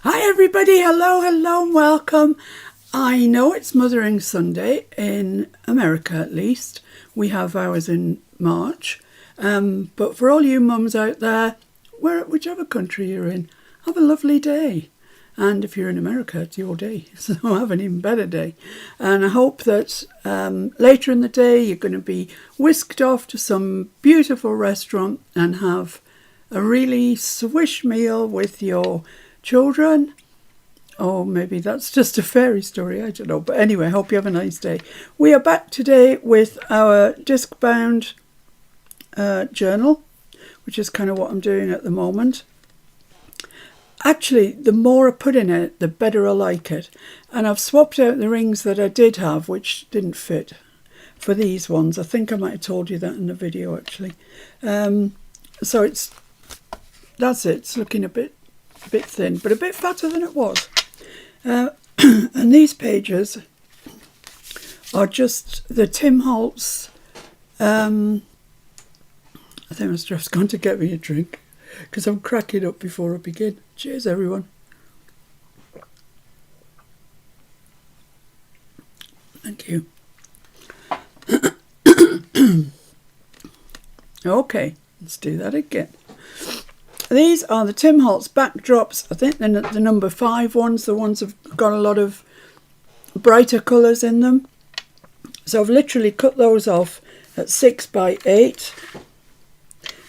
Hi everybody, hello and welcome. I know it's Mothering Sunday, in America at least. We have ours in March. But for all you mums out there, whichever country you're in, have a lovely day. And if you're in America, it's your day, so have an even better day. And I hope that later in the day you're going to be whisked off to some beautiful restaurant and have a really swish meal with your children. Or maybe that's just a fairy story, I don't know. But anyway, I hope you have a nice day. We are back today with our disc-bound journal, which is kind of what I'm doing at the moment. Actually, the more I put in it, the better I like it. And I've swapped out the rings that I did have, which didn't fit, for these ones. I think I might have told you that in the video, actually. So that's it. It's looking a bit thin, but a bit fatter than it was. And these pages are just the Tim Holtz. I think my stress going to get me a drink because I'm cracking up before I begin. Cheers, everyone. Thank you. Okay, let's do that again. These are the Tim Holtz backdrops. I think they're the number 5 ones. The ones have got a lot of brighter colours in them. So I've literally cut those off at 6 by 8.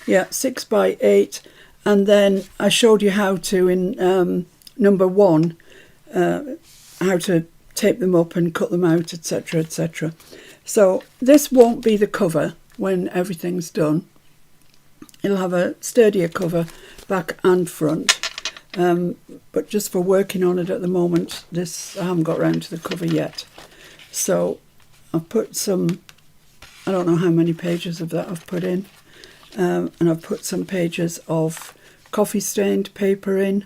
Yeah, 6 by 8. And then I showed you how to, in number 1, how to tape them up and cut them out, etc, etc. So this won't be the cover when everything's done. It'll have a sturdier cover back and front, but just for working on it at the moment, I haven't got around to the cover yet. So I've put some, I don't know how many pages of that I've put in, and I've put some pages of coffee stained paper in.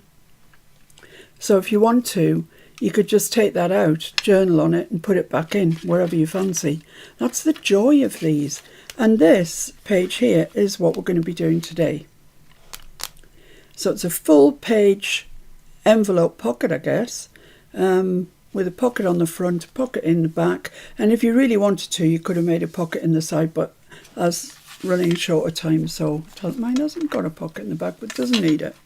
So if you want to, you could just take that out, journal on it and put it back in wherever you fancy. That's the joy of these. And this page here is what we're going to be doing today. So it's a full page envelope pocket, I guess, with a pocket on the front, a pocket in the back. And if you really wanted to, you could have made a pocket in the side, but I was running short of time, so mine hasn't got a pocket in the back, but doesn't need it.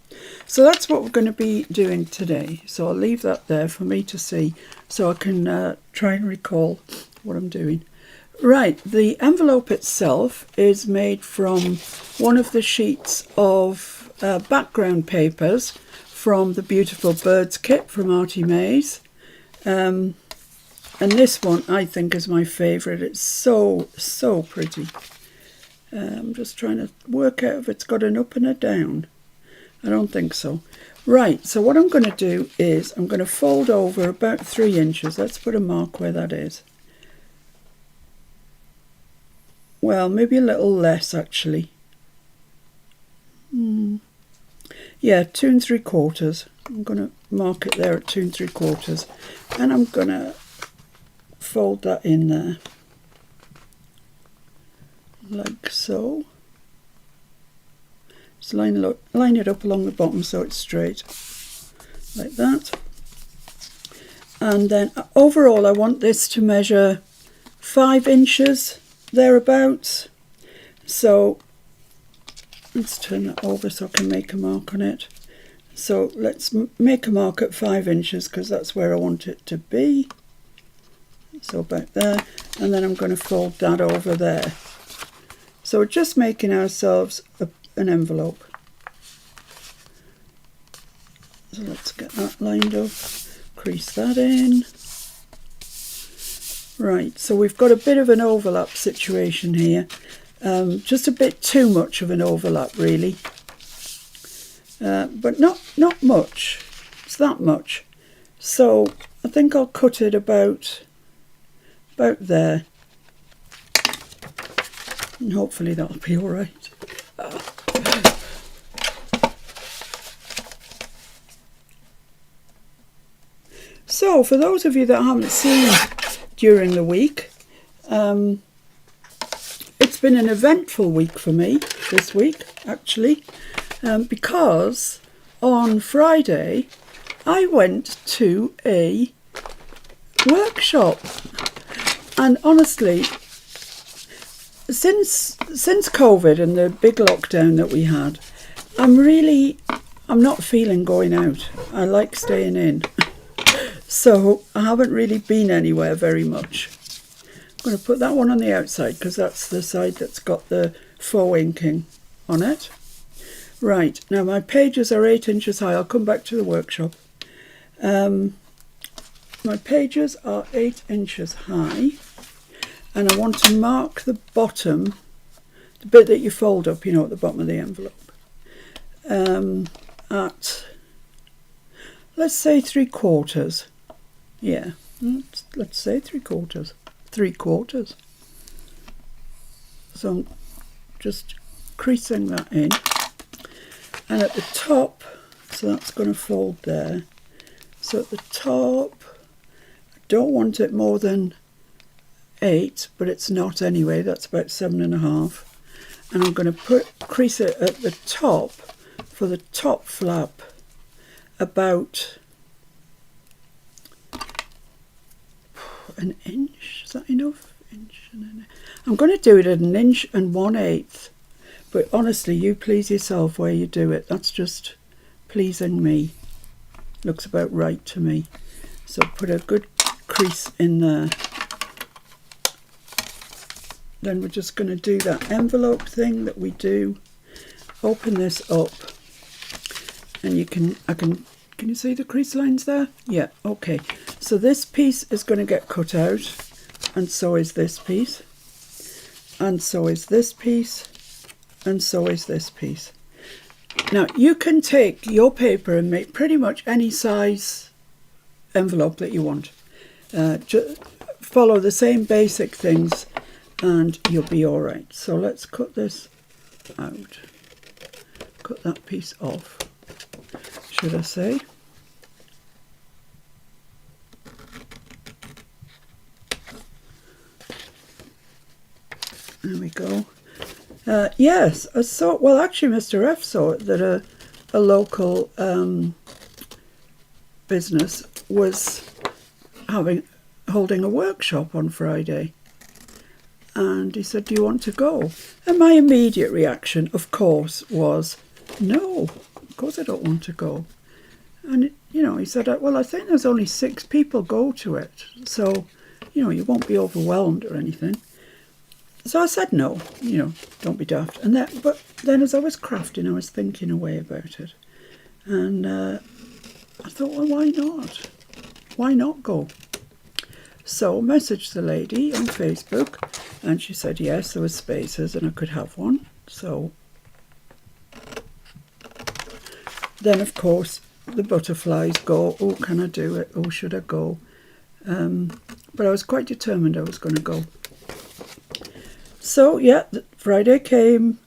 So that's what we're going to be doing today. So I'll leave that there for me to see so I can try and recall what I'm doing. Right, the envelope itself is made from one of the sheets of background papers from the Beautiful Birds kit from ArtyMaze. And this one I think is my favourite. It's so pretty. I'm just trying to work out if it's got an up and a down. I don't think so. Right, so what I'm going to do is I'm going to fold over about 3 inches. Let's put a mark where that is. Well, maybe a little less actually. Yeah, 2 3/4. I'm going to mark it there at 2 3/4, and I'm going to fold that in there, like so. Just line it up along the bottom so it's straight, like that. And then overall, I want this to measure 5 inches. Thereabouts. So let's turn that over so I can make a mark on it. So let's make a mark at 5 inches because that's where I want it to be. So about there, and then I'm going to fold that over there. So we're just making ourselves an envelope. So let's get that lined up, crease that in. Right, so we've got a bit of an overlap situation here, just a bit too much of an overlap really, but not much. It's that much. So I think I'll cut it about there, and hopefully that'll be all right. So for those of you that haven't seen during the week, it's been an eventful week for me this week actually, because on Friday I went to a workshop, and honestly, since COVID and the big lockdown that we had, I'm not feeling going out. I like staying in. So I haven't really been anywhere very much. I'm going to put that one on the outside because that's the side that's got the faux inking on it. Right, now my pages are 8 inches high. I'll come back to the workshop. My pages are 8 inches high, and I want to mark the bottom, the bit that you fold up, you know, at the bottom of the envelope, at, let's say 3/4. Yeah, let's say 3/4. 3/4. So I'm just creasing that in. And at the top, so that's going to fold there. So at the top, I don't want it more than 8, but it's not anyway. That's about 7.5. And I'm going to crease it at the top for the top flap about an inch. Is that enough? I'm going to do it at 1 1/8 inch. But honestly, you please yourself where you do it. That's just pleasing me. Looks about right to me. So put a good crease in there. Then we're just going to do that envelope thing that we do. Open this up, and can you see the crease lines there? Yeah, okay. So this piece is going to get cut out, and so is this piece, and so is this piece, and so is this piece. Now you can take your paper and make pretty much any size envelope that you want. Just follow the same basic things and you'll be all right. So let's cut this out. Cut that piece off, should I say. There we go. Yes, I saw, well actually Mr. F saw it, that a local business was holding a workshop on Friday, and he said, do you want to go? And my immediate reaction, of course, was no, of course I don't want to go. And you know, he said, well, I think there's only 6 people go to it, so you know, you won't be overwhelmed or anything. So I said no, you know, don't be daft. But then as I was crafting, I was thinking away about it. And I thought, well, why not? Why not go? So I messaged the lady on Facebook, and she said yes, there were spaces and I could have one. So then, of course, the butterflies go, oh, can I do it? Oh, should I go? But I was quite determined I was going to go. So, yeah, Friday came,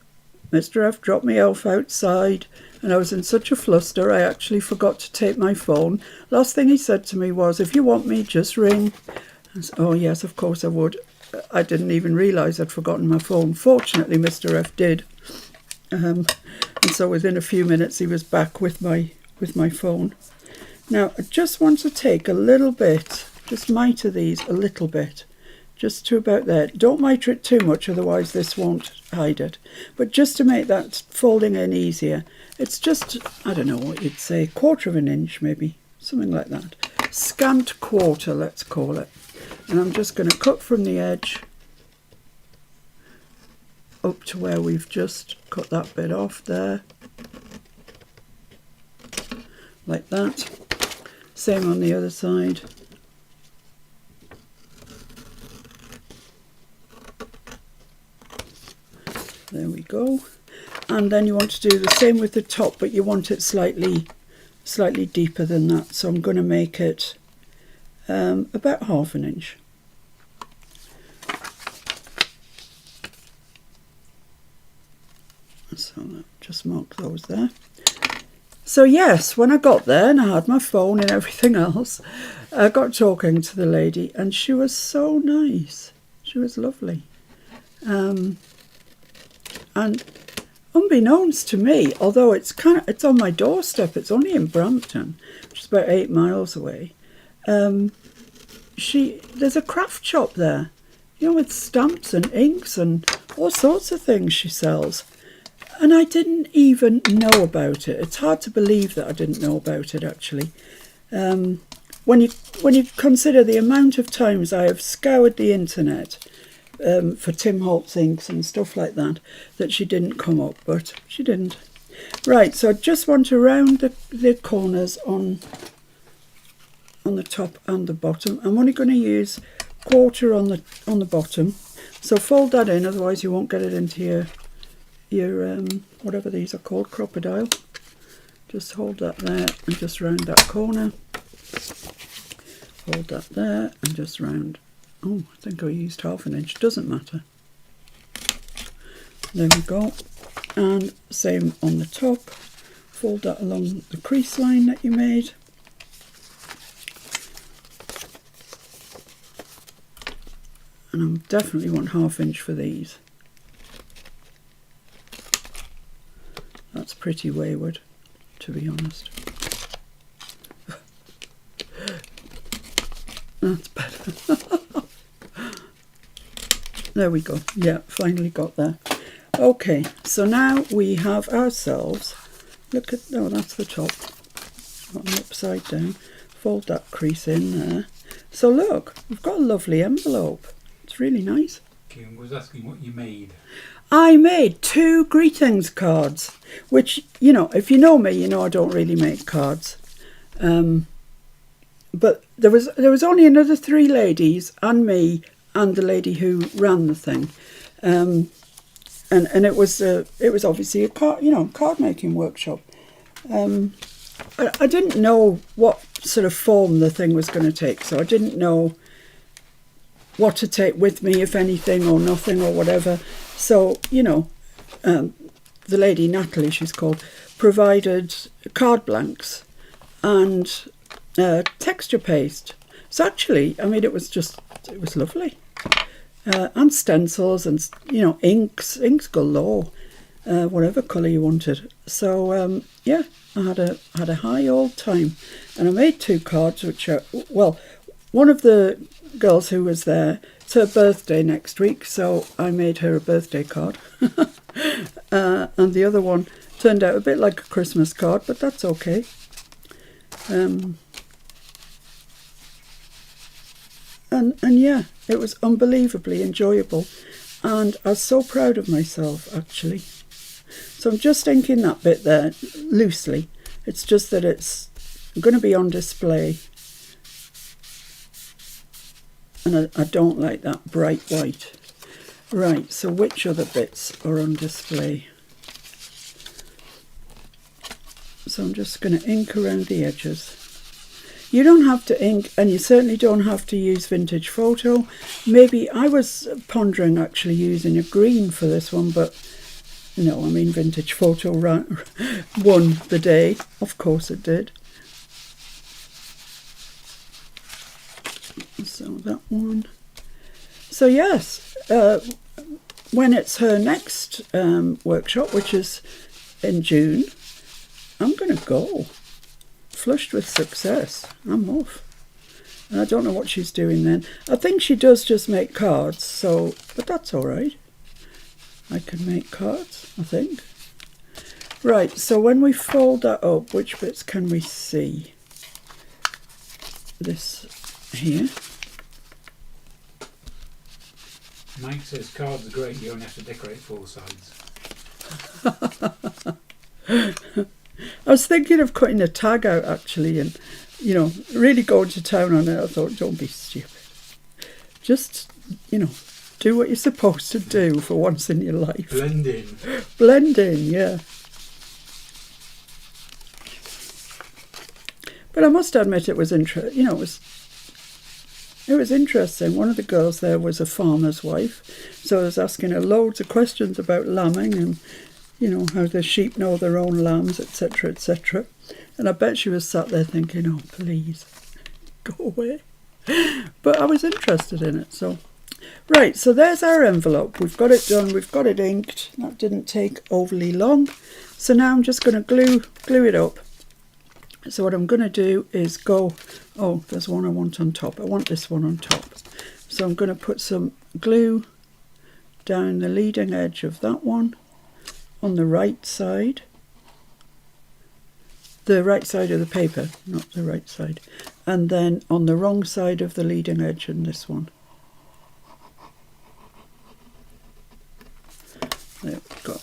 Mr. F dropped me off outside, and I was in such a fluster I actually forgot to take my phone. Last thing he said to me was, if you want me, just ring. I said, oh, yes, of course I would. I didn't even realise I'd forgotten my phone. Fortunately, Mr. F did. And so within a few minutes he was back with my phone. Now, I just want to take a little bit, just mitre these a little bit. Just to about there. Don't mitre it too much, otherwise this won't hide it. But just to make that folding in easier, it's just, I don't know what you'd say, 1/4 inch maybe, something like that. Scant quarter, let's call it. And I'm just going to cut from the edge up to where we've just cut that bit off there. Like that. Same on the other side. There we go. And then you want to do the same with the top, but you want it slightly deeper than that. So I'm going to make it about 1/2 inch. So just mark those there. So yes, when I got there and I had my phone and everything else, I got talking to the lady, and she was so nice. She was lovely. And unbeknownst to me, although it's on my doorstep, it's only in Brampton, which is about 8 miles away. There's a craft shop there, with stamps and inks and all sorts of things she sells. And I didn't even know about it. It's hard to believe that I didn't know about it, actually. When you consider the amount of times I have scoured the internet for Tim Holtz inks and stuff like that she didn't come up, but she didn't. Right, so I just want to round the corners on the top and the bottom. I'm only going to use 1/4 on the bottom, so fold that in, otherwise you won't get it into your whatever these are called, crocodile. Just hold that there and just round that corner. Hold that there and just round. Oh, I think I used 1/2 inch, doesn't matter. There we go. And same on the top. Fold that along the crease line that you made. And I definitely want 1/2 inch for these. That's pretty wayward, to be honest. That's better. There we go. Yeah, finally got there. Okay, so now we have ourselves, look at, oh, that's the top. Got them upside down. Fold that crease in there. So look, we've got a lovely envelope. It's really nice. I was asking what you made. I made 2 greetings cards, which, if you know me, you know I don't really make cards. But there was only another 3 ladies and me and the lady who ran the thing. And it was obviously a card making workshop. I didn't know what sort of form the thing was going to take, so I didn't know what to take with me, if anything, or nothing, or whatever. So the lady Natalie, she's called, provided card blanks and texture paste. So actually, I mean, it was lovely. And stencils and inks galore, whatever colour you wanted. So yeah, I had a high old time, and I made 2 cards, which are, well, one of the girls who was there, it's her birthday next week, so I made her a birthday card. And the other one turned out a bit like a Christmas card, but that's okay. And yeah, it was unbelievably enjoyable, and I was so proud of myself, actually. So I'm just inking that bit there loosely. It's just that it's going to be on display, and I don't like that bright white. Right, so which other bits are on display? So I'm just going to ink around the edges. You don't have to ink, and you certainly don't have to use vintage photo. Maybe I was pondering actually using a green for this one, but no, I mean vintage photo won the day. Of course it did. So that one. So yes, when it's her next workshop, which is in June, I'm going to go. Flushed with success. I'm off. And I don't know what she's doing then. I think she does just make cards, so, but that's all right. I can make cards, I think. Right, so when we fold that up, which bits can we see? This here. Mike says cards are great, you only have to decorate 4 sides. I was thinking of cutting a tag out, actually, and, really going to town on it. I thought, don't be stupid. Just, do what you're supposed to do for once in your life. Blend in. Blend in, yeah. But I must admit it was interesting. It was interesting. One of the girls there was a farmer's wife, so I was asking her loads of questions about lambing and, how the sheep know their own lambs, etc., etc. And I bet she was sat there thinking, oh, please, go away. But I was interested in it, so. Right, so there's our envelope. We've got it done, we've got it inked. That didn't take overly long. So now I'm just going to glue it up. So what I'm going to do is go, oh, there's one I want on top. I want this one on top. So I'm going to put some glue down the leading edge of that one on the right side. The right side of the paper, not the right side. And then on the wrong side of the leading edge in this one. There we go.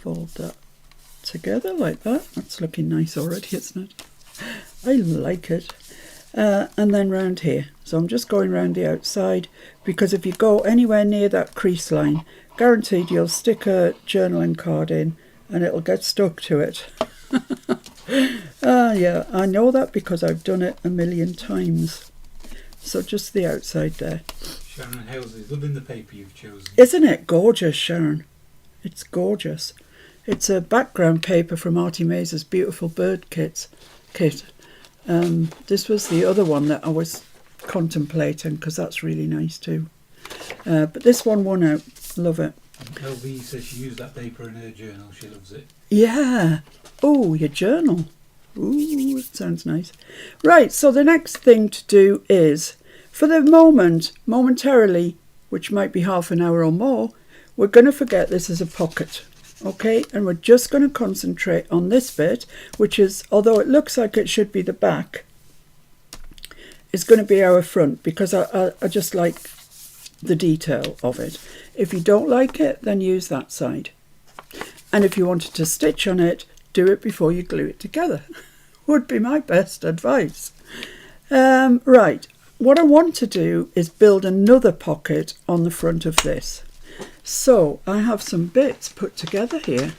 Fold that together like that. That's looking nice already, isn't it? I like it. And then round here. So I'm just going round the outside, because if you go anywhere near that crease line, guaranteed you'll stick a journaling card in and it'll get stuck to it. Yeah, I know that because I've done it a million times. So just the outside there. Sharon Hales is loving the paper you've chosen. Isn't it gorgeous, Sharon? It's gorgeous. It's a background paper from ArtyMaze's beautiful bird kit. This was the other one that I was contemplating, because that's really nice too. But this one won out. Love it. LV says she used that paper in her journal. She loves it. Yeah. Oh, your journal. Ooh, it sounds nice. Right, so the next thing to do is, for the momentarily, which might be half an hour or more, we're going to forget this is a pocket. Okay, and we're just going to concentrate on this bit, which is, although it looks like it should be the back, it's going to be our front, because I just like the detail of it. If you don't like it, then use that side. And if you wanted to stitch on it, do it before you glue it together. Would be my best advice. Right, what I want to do is build another pocket on the front of this. So I have some bits put together here.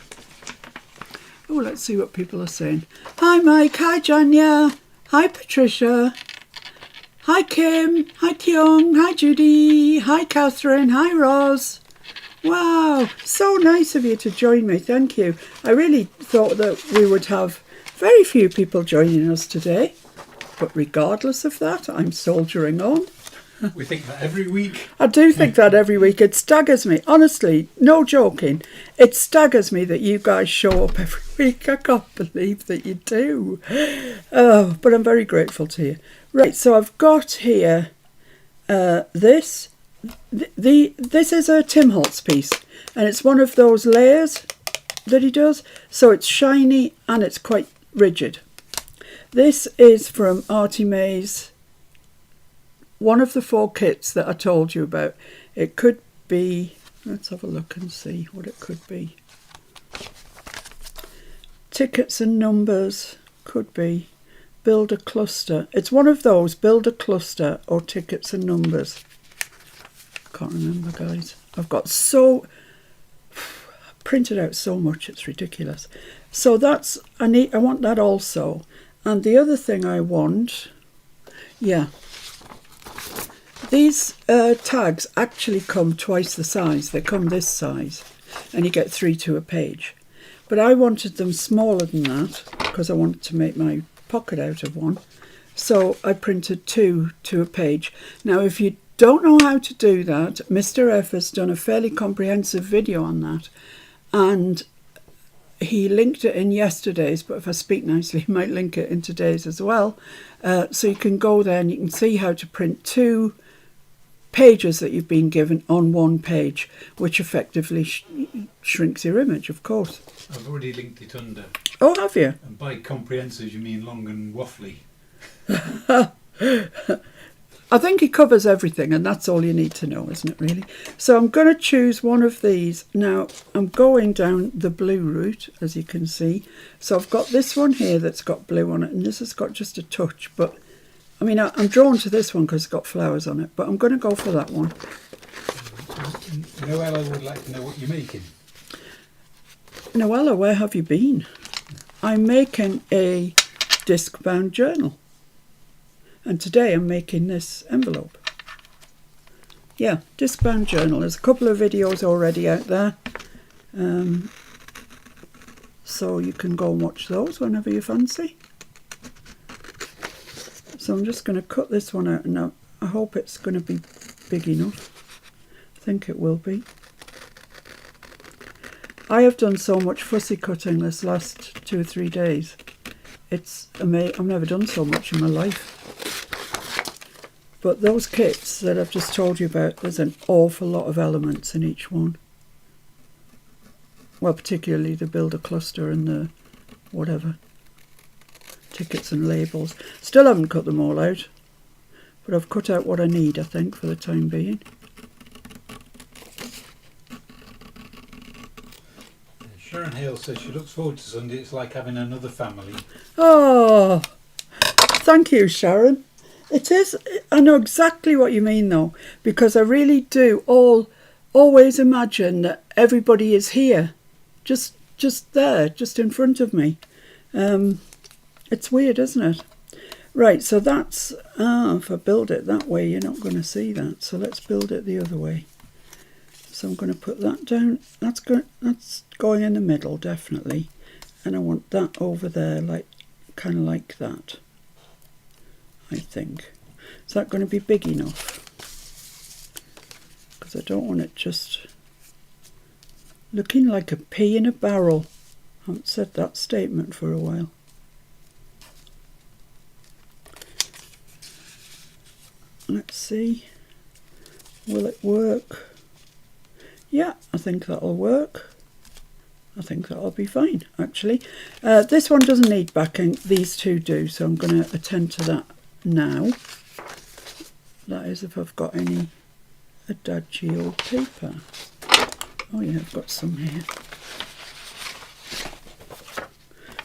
Oh, let's see what people are saying. Hi Mike, hi Janya, hi Patricia, hi Kim, hi Tiong, hi Judy, hi Catherine, hi Roz. Wow, so nice of you to join me, thank you. I really thought that we would have very few people joining us today, but regardless of that, I'm soldiering on. We think that every week. I do think that every week. It staggers me. Honestly, no joking. It staggers me that you guys show up every week. I can't believe that you do. Oh, but I'm very grateful to you. Right, so I've got here this. This is a Tim Holtz piece, and it's one of those layers that he does. So it's shiny and it's quite rigid. This is from ArtyMaze. One of the 4 kits that I told you about. It could be, let's have a look and see what it could be. Tickets and numbers, could be. Build a cluster. It's one of those, build a cluster or tickets and numbers. Can't remember, guys. I've got printed out so much, it's ridiculous. So that's, I want that also. And the other thing I want, yeah. These tags actually come twice the size. They come this size, and you get 3 to a page. But I wanted them smaller than that because I wanted to make my pocket out of one. So I printed 2 to a page. Now, if you don't know how to do that, Mr. F has done a fairly comprehensive video on that, and he linked it in yesterday's, but if I speak nicely, he might link it in today's as well. So you can go there and you can see how to print 2 pages that you've been given on 1 page, which effectively shrinks your image, of course. I've already linked it under. Oh, have you? And by comprehensive you mean long and waffly. I think it covers everything, and that's all you need to know, isn't it, really? So I'm going to choose one of these. Now, I'm going down the blue route, as you can see. So I've got this one here that's got blue on it, and this has got just a touch, but I mean, I'm drawn to this one because it's got flowers on it, but I'm going to go for that one. Noella would like to know what you're making. Noella, where have you been? I'm making a disc-bound journal. And today I'm making this envelope. Yeah, disc-bound journal. There's a couple of videos already out there. So you can go and watch those whenever you fancy. So I'm just going to cut this one out, and I hope it's going to be big enough. I think it will be. I have done so much fussy cutting this last 2 or 3 days. It's amazing. I've never done so much in my life. But those kits that I've just told you about, there's an awful lot of elements in each one. Well, particularly the builder cluster and the whatever, tickets and labels. Still haven't cut them all out, but I've cut out what I need, I think, for the time being. Sharon Hale says she looks forward to Sunday. It's like having another family. Oh, thank you, Sharon. It is. I know exactly what you mean, though, because I really do always imagine that everybody is here, just there, just in front of me. It's weird, isn't it? Right, so that's, if I build it that way, you're not going to see that. So let's build it the other way. So I'm going to put that down. That's going in the middle, definitely. And I want that over there, like kind of like that, I think. Is that going to be big enough? Because I don't want it just looking like a pea in a barrel. I haven't said that statement for a while. Let's see. Will it work? Yeah, I think that'll work. I think that'll be fine, actually. This one doesn't need backing. These two do, so I'm going to attend to that now. That is if I've got any adagio paper. Oh yeah, I've got some here.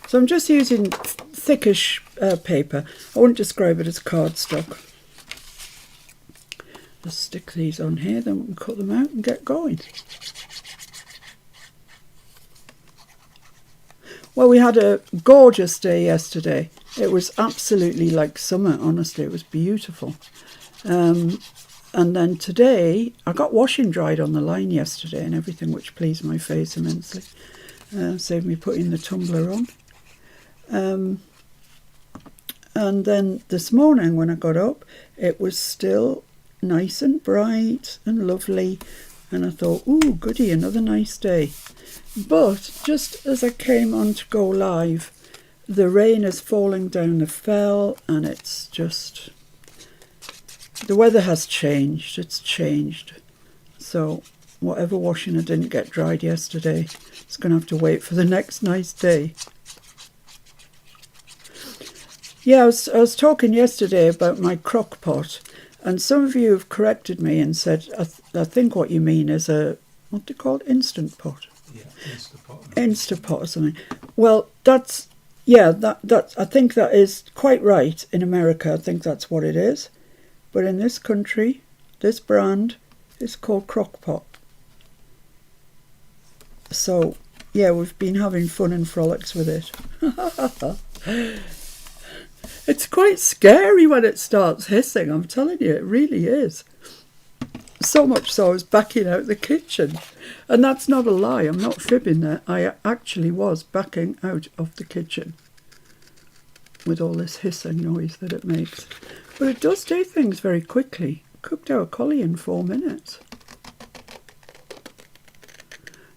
So I'm just using thickish paper. I wouldn't describe it as cardstock. Just stick these on here, then we can cut them out and get going. Well, we had a gorgeous day yesterday. It was absolutely like summer, honestly. It was beautiful. And then today, I got washing dried on the line yesterday and everything, which pleased my face immensely. Saved me putting the tumbler on. And then this morning when I got up, it was still nice and bright and lovely, and I thought, ooh, goody, another nice day. But just as I came on to go live, the rain is falling down the fell, and it's just, the weather has changed. It's changed. So whatever washing I didn't get dried yesterday, it's going to have to wait for the next nice day. Yeah, I was talking yesterday about my crock pot. And some of you have corrected me and said, I think what you mean is what do you call it? Instant pot? Yeah, Instapot. Instapot or something. Well, that's, yeah, that I think that is quite right. In America, I think that's what it is. But in this country, this brand is called crock pot. So, yeah, we've been having fun and frolics with it. It's quite scary when it starts hissing, I'm telling you, it really is. So much so I was backing out the kitchen. And that's not a lie, I'm not fibbing there. I actually was backing out of the kitchen with all this hissing noise that it makes. But it does do things very quickly. Cooked our collie in 4 minutes.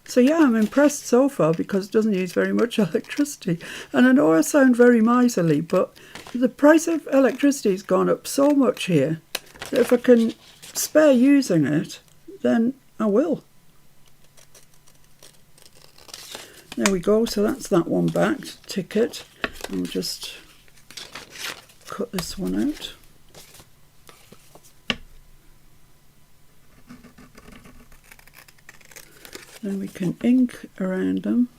So yeah, I'm impressed so far because it doesn't use very much electricity. And I know I sound very miserly, but the price of electricity has gone up so much here that if I can spare using it, then I will. There we go, so that's that one back, ticket. I'll just cut this one out. Then we can ink around them.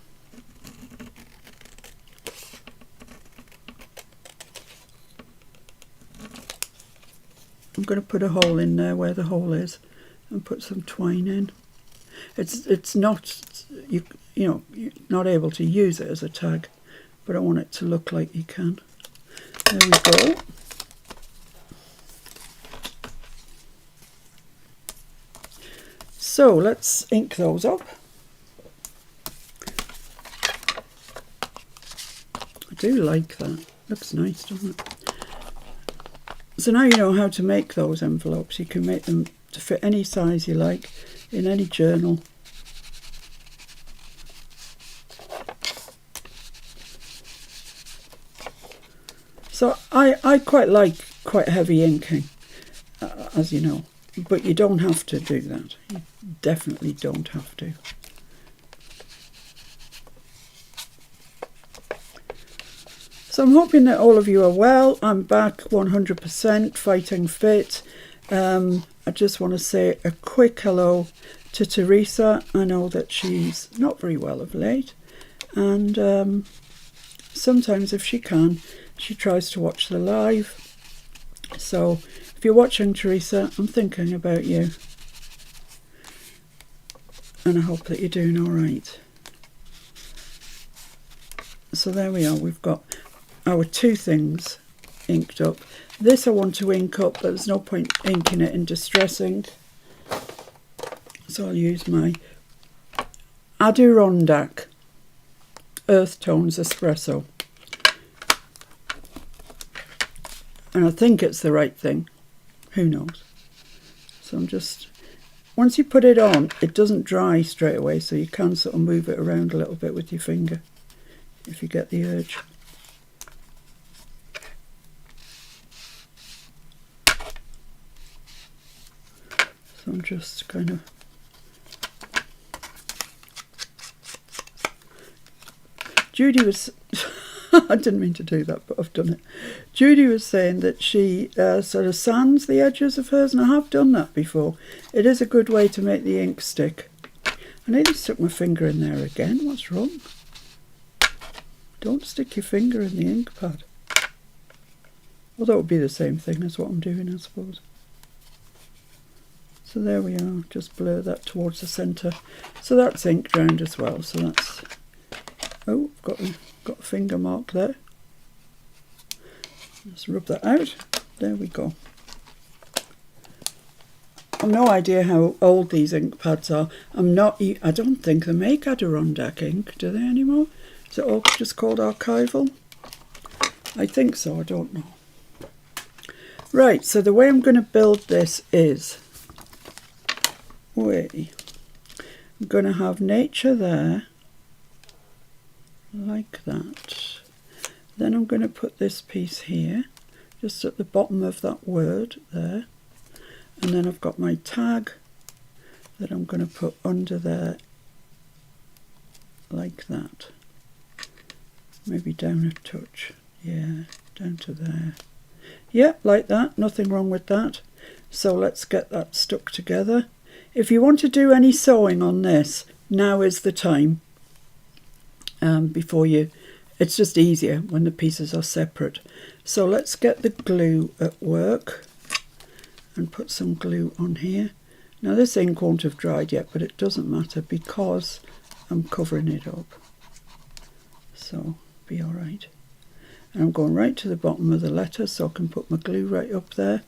I'm going to put a hole in there where the hole is and put some twine in. It's not, you know, you're not able to use it as a tag, but I want it to look like you can. There we go. So let's ink those up. I do like that. Looks nice, doesn't it? So now you know how to make those envelopes. You can make them to fit any size you like in any journal. So I quite like quite heavy inking, as you know, but you don't have to do that. You definitely don't have to. So I'm hoping that all of you are well. I'm back 100%, fighting fit. I just want to say a quick hello to Teresa. I know that she's not very well of late, and sometimes if she can, she tries to watch the live. So if you're watching, Teresa, I'm thinking about you, and I hope that you're doing all right. So there we are. We've got our two things inked up. This I want to ink up, but there's no point inking it in Distress ink. So I'll use my Adirondack Earth Tones Espresso. And I think it's the right thing. Who knows? So I'm just... Once you put it on, it doesn't dry straight away, so you can sort of move it around a little bit with your finger if you get the urge. So I'm just kind of... Judy was... I didn't mean to do that, but I've done it. Judy was saying that she sort of sands the edges of hers, and I have done that before. It is a good way to make the ink stick. I nearly stuck my finger in there again. What's wrong? Don't stick your finger in the ink pad. Well, that would be the same thing as what I'm doing, I suppose. So there we are. Just blur that towards the centre. So that's inked round as well. So that's... Oh, got a finger mark there. Just rub that out. There we go. I've no idea how old these ink pads are. I don't think they make Adirondack ink, do they anymore? Is it all just called archival? I think so, I don't know. Right, so the way I'm going to build this is... I'm going to have nature there. Like that. Then I'm going to put this piece here, just at the bottom of that word there, and then I've got my tag that I'm going to put under there, like that. Maybe down a touch, yeah, down to there. Yeah, like that, nothing wrong with that. So let's get that stuck together. If you want to do any sewing on this, now is the time. Before you, it's just easier when the pieces are separate. So let's get the glue at work and put some glue on here. Now this ink won't have dried yet, but it doesn't matter because I'm covering it up. So be all right. And I'm going right to the bottom of the letter so I can put my glue right up there.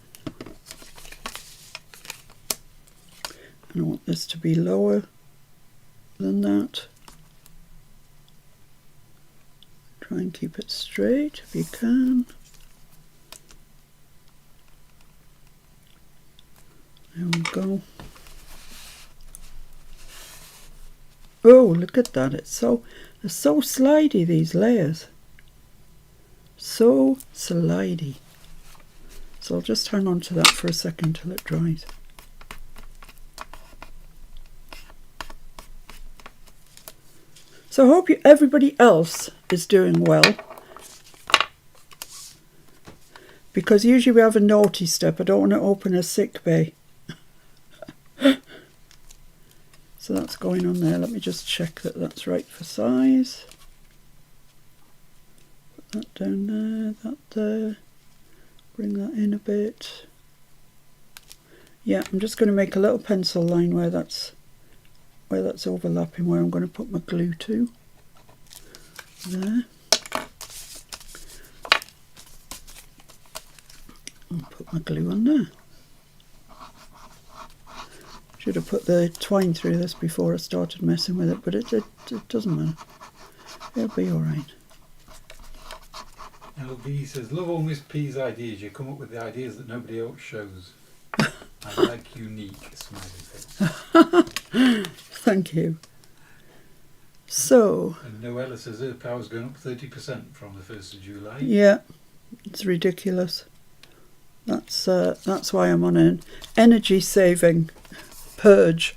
And I want this to be lower than that. Try and keep it straight if you can. There we go. Oh, look at that. They're so slidey, these layers. So slidey. So I'll just hang on to that for a second till it dries. So I hope everybody else is doing well, because usually we have a naughty step. I don't want to open a sick bay. So that's going on there. Let me just check that that's right for size. Put that down there, that there. Bring that in a bit. Yeah, I'm just going to make a little pencil line where that's overlapping, where I'm going to put my glue to. There. I'll put my glue on there. Should have put the twine through this before I started messing with it, but it doesn't matter. It'll be alright. LB says, love all Miss P's ideas. You come up with the ideas that nobody else shows. I like unique, smiley face. Thank you. So, And Noella says her power's going up 30% from the 1st of July. yeah, it's ridiculous. That's why I'm on an energy saving purge.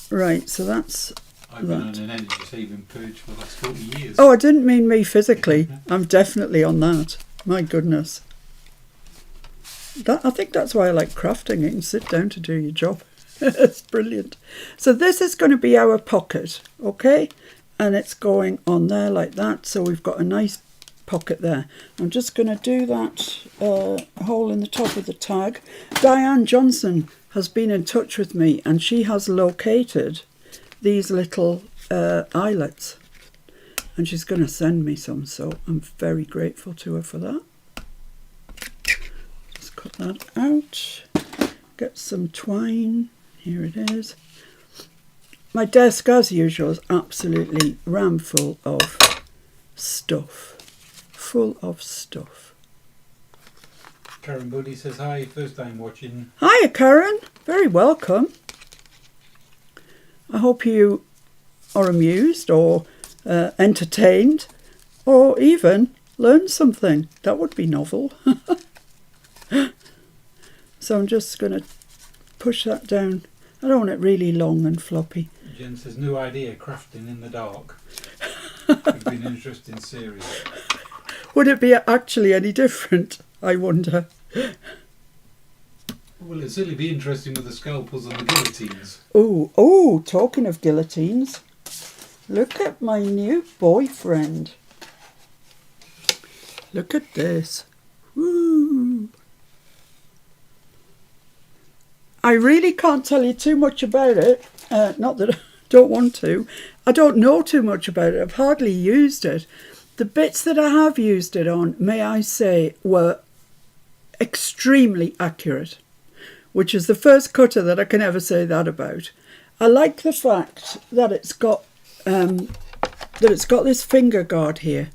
Right, so that's I've been on an energy saving purge for the last 40 years. Oh, I didn't mean me physically. I'm definitely on that. My goodness. I think that's why I like crafting. You can sit down to do your job. It's brilliant. So this is going to be our pocket, okay? And it's going on there like that. So we've got a nice pocket there. I'm just going to do that hole in the top of the tag. Diane Johnson has been in touch with me and she has located these little eyelets. And she's going to send me some. So I'm very grateful to her for that. Let's cut that out. Get some twine. Here it is. My desk, as usual, is absolutely ram full of stuff. Full of stuff. Karen Buddy says, hi, first time watching. Hiya, Karen. Very welcome. I hope you are amused or entertained or even learned something. That would be novel. So I'm just going to push that down. I don't want it really long and floppy. Jen says, new idea, crafting in the dark. Could be an interesting series. Would it be actually any different, I wonder? Well, it'd certainly be interesting with the scalpels and the guillotines. Oh, talking of guillotines. Look at my new boyfriend. Look at this. Woo. I really can't tell you too much about it. Not that I don't want to. I don't know too much about it. I've hardly used it. The bits that I have used it on, may I say, were extremely accurate, which is the first cutter that I can ever say that about. I like the fact that it's got this finger guard here.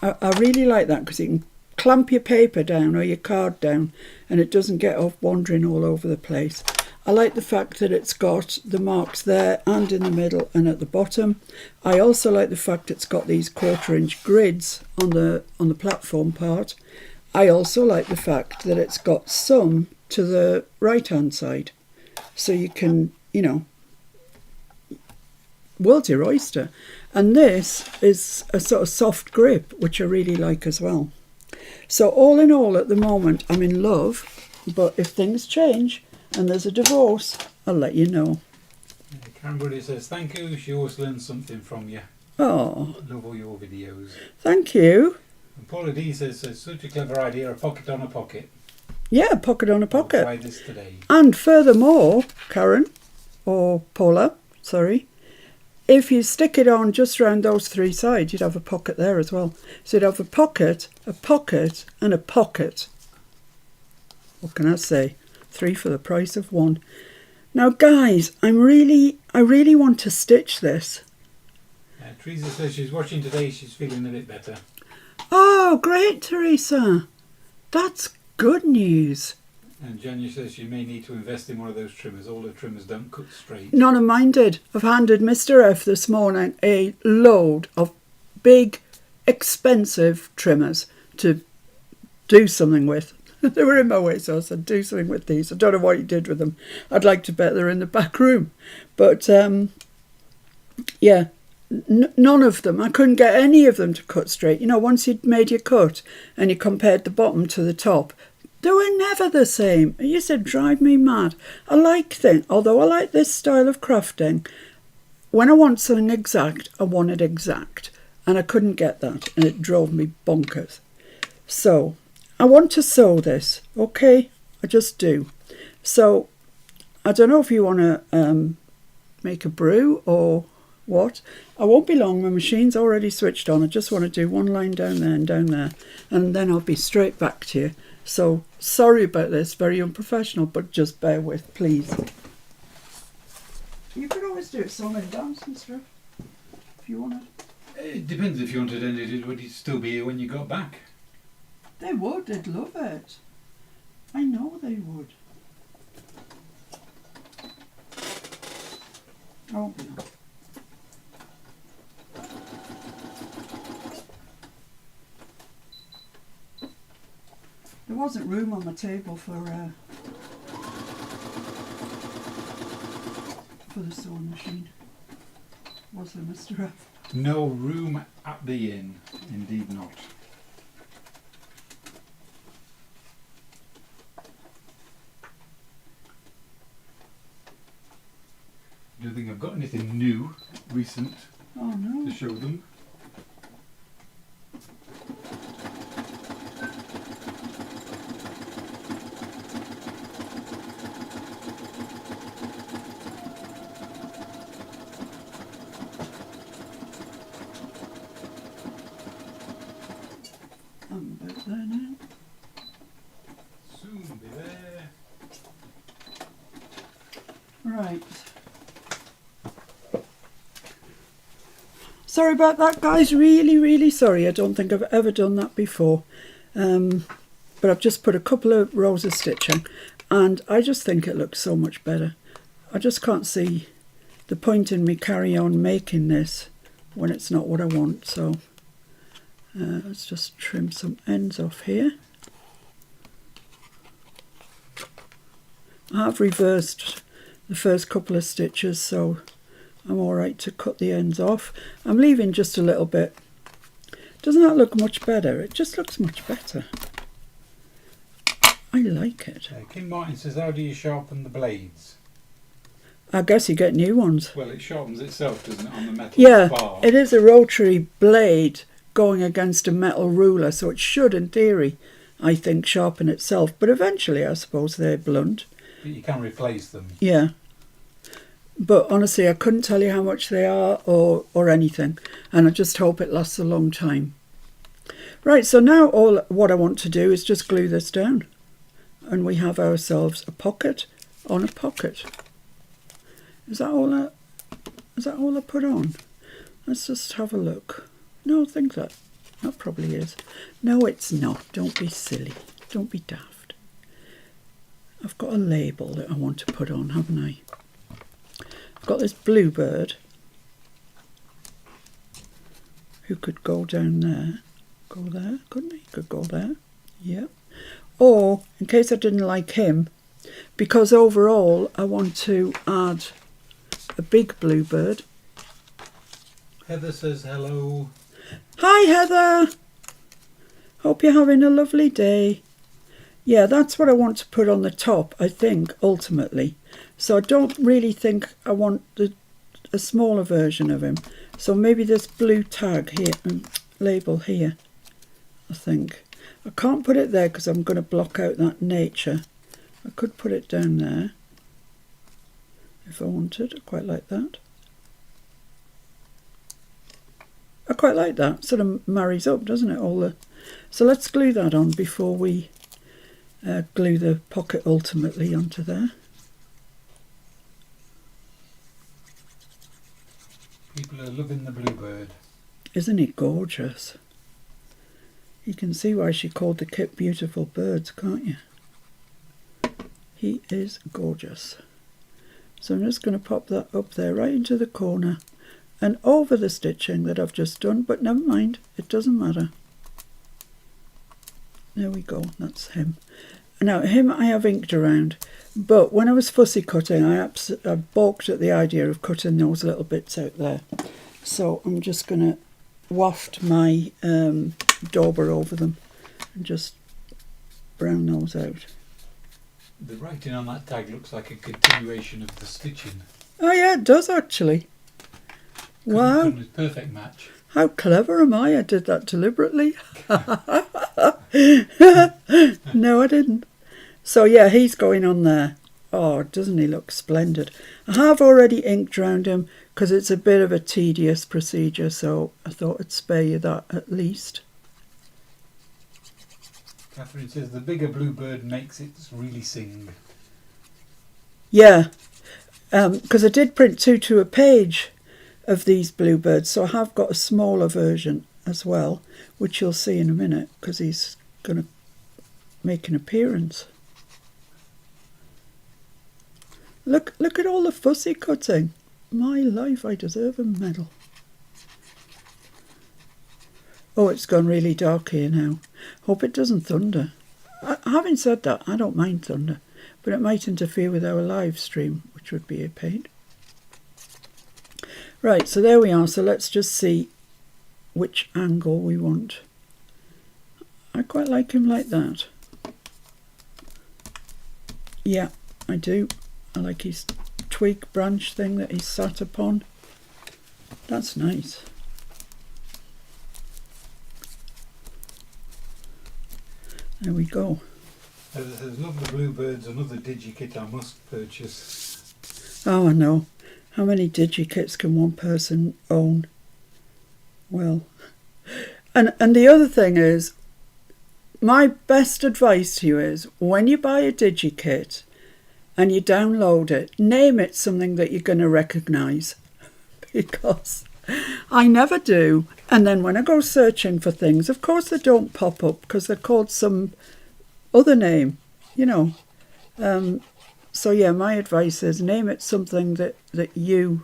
I really like that because you can clamp your paper down or your card down and it doesn't get off wandering all over the place. I like the fact that it's got the marks there and in the middle and at the bottom. I also like the fact it's got these 1/4-inch grids on the platform part. I also like the fact that it's got some to the right hand side. So you can, world's your oyster. And this is a sort of soft grip, which I really like as well. So all in all, at the moment, I'm in love. But if things change and there's a divorce, I'll let you know. Karen Buddy says, thank you. She always learns something from you. Oh, Love all your videos. thank you. And Paula D says, such a clever idea, a pocket on a pocket. Yeah, pocket on a I'll pocket. try this today. And furthermore, Karen, or Paula, sorry, if you stick it on just around those 3 sides, you'd have a pocket there as well. So you'd have a pocket, and a pocket. What can I say? 3 for the price of 1. Now, guys, I really want to stitch this. Teresa says she's watching today. She's feeling a bit better. Oh, great, Teresa. That's good news. And Janya says you may need to invest in one of those trimmers. All the trimmers don't cut straight. None of mine did. I've handed Mr. F this morning a load of big, expensive trimmers to do something with. They were in my way, so I said, do something with these. I don't know what you did with them. I'd like to bet they're in the back room. But, yeah, none of them. I couldn't get any of them to cut straight. Once you'd made your cut and you compared the bottom to the top, they were never the same. It used to drive me mad. Although I like this style of crafting, when I want something exact, I want it exact. And I couldn't get that, and it drove me bonkers. So, I want to sew this, okay? I just do. So, I don't know if you want to make a brew or what. I won't be long. My machine's already switched on. I just want to do one line down there and down there, and then I'll be straight back to you. So, sorry about this, very unprofessional, but just bear with, please. You could always do it song and dance and stuff, if you want it. It depends if you wanted ended. Would it still be here when you got back? They would, they'd love it. I know they would. Oh, no. There wasn't room on the table for the sewing machine, was there, Mr. F? No room at the inn. Indeed not. I don't think I've got anything new, recent, Oh no. to show them. I'm about there now. Soon be there. Right. Sorry about that, guys. Really, really sorry. I don't think I've ever done that before. But I've just put a couple of rows of stitching and I just think it looks so much better. I just can't see the point in me carry on making this when it's not what I want. So let's just trim some ends off here. I have reversed the first couple of stitches, so I'm alright to cut the ends off. I'm leaving just a little bit. Doesn't that look much better? It just looks much better. I like it. Kim Martin says, how do you sharpen the blades? I guess you get new ones. Well, it sharpens itself, doesn't it, on the metal Yeah, bar? it is a rotary blade going against a metal ruler, so it should, in theory, I think, sharpen itself. But eventually, I suppose they're blunt. But you can replace them. Yeah. But honestly, I couldn't tell you how much they are or anything. And I just hope it lasts a long time. Right, so now what I want to do is just glue this down. And we have ourselves a pocket on a pocket. Is that all I put on? Let's just have a look. No, I think that probably is. No, it's not. Don't be silly. Don't be daft. I've got a label that I want to put on, haven't I? I've got this bluebird who could go down there. Go there, couldn't he? Could go there. Yep. Or, in case I didn't like him, because overall I want to add a big bluebird. Heather says hello. Hi Heather! Hope you're having a lovely day. Yeah, that's what I want to put on the top, I think, ultimately. So I don't really think I want a smaller version of him. So maybe this blue tag here, label here, I think. I can't put it there because I'm going to block out that nature. I could put it down there if I wanted. I quite like that. I quite like that. Sort of marries up, doesn't it? So let's glue that on before we glue the pocket ultimately onto there. People are loving the bluebird. Isn't he gorgeous? You can see why she called the kit Beautiful Birds, can't you? He is gorgeous. So I'm just going to pop that up there right into the corner and over the stitching that I've just done, but never mind, it doesn't matter. There we go, that's him. Now him I have inked around, but when I was fussy cutting I balked at the idea of cutting those little bits out there. So I'm just going to waft my dauber over them and just brown those out. The writing on that tag looks like a continuation of the stitching. Oh yeah, it does actually. Wow. Perfect match. How clever am I? I did that deliberately. No, I didn't. So yeah, he's going on there. Oh, doesn't he look splendid? I have already inked around him because it's a bit of a tedious procedure, so I thought I'd spare you that at least. Catherine says the bigger bluebird makes it really sing. Yeah, because I did print 2 to a page of these bluebirds, so I have got a smaller version as well, which you'll see in a minute because he's going to make an appearance. Look at all the fussy cutting. My life, I deserve a medal. Oh, it's gone really dark here now. Hope it doesn't thunder. Having said that, I don't mind thunder, but it might interfere with our live stream, which would be a pain. Right, so there we are. So let's just see which angle we want. I quite like him like that. Yeah, I do. I like his twig branch thing that he's sat upon. That's nice. There we go. There's another bluebirds, another digikit I must purchase. Oh, I know. How many digikits can one person own? Well, and the other thing is, my best advice to you is, when you buy a digikit and you download it, name it something that you're going to recognise. Because I never do. And then when I go searching for things, of course they don't pop up because they're called some other name, you know. So yeah, my advice is name it something that you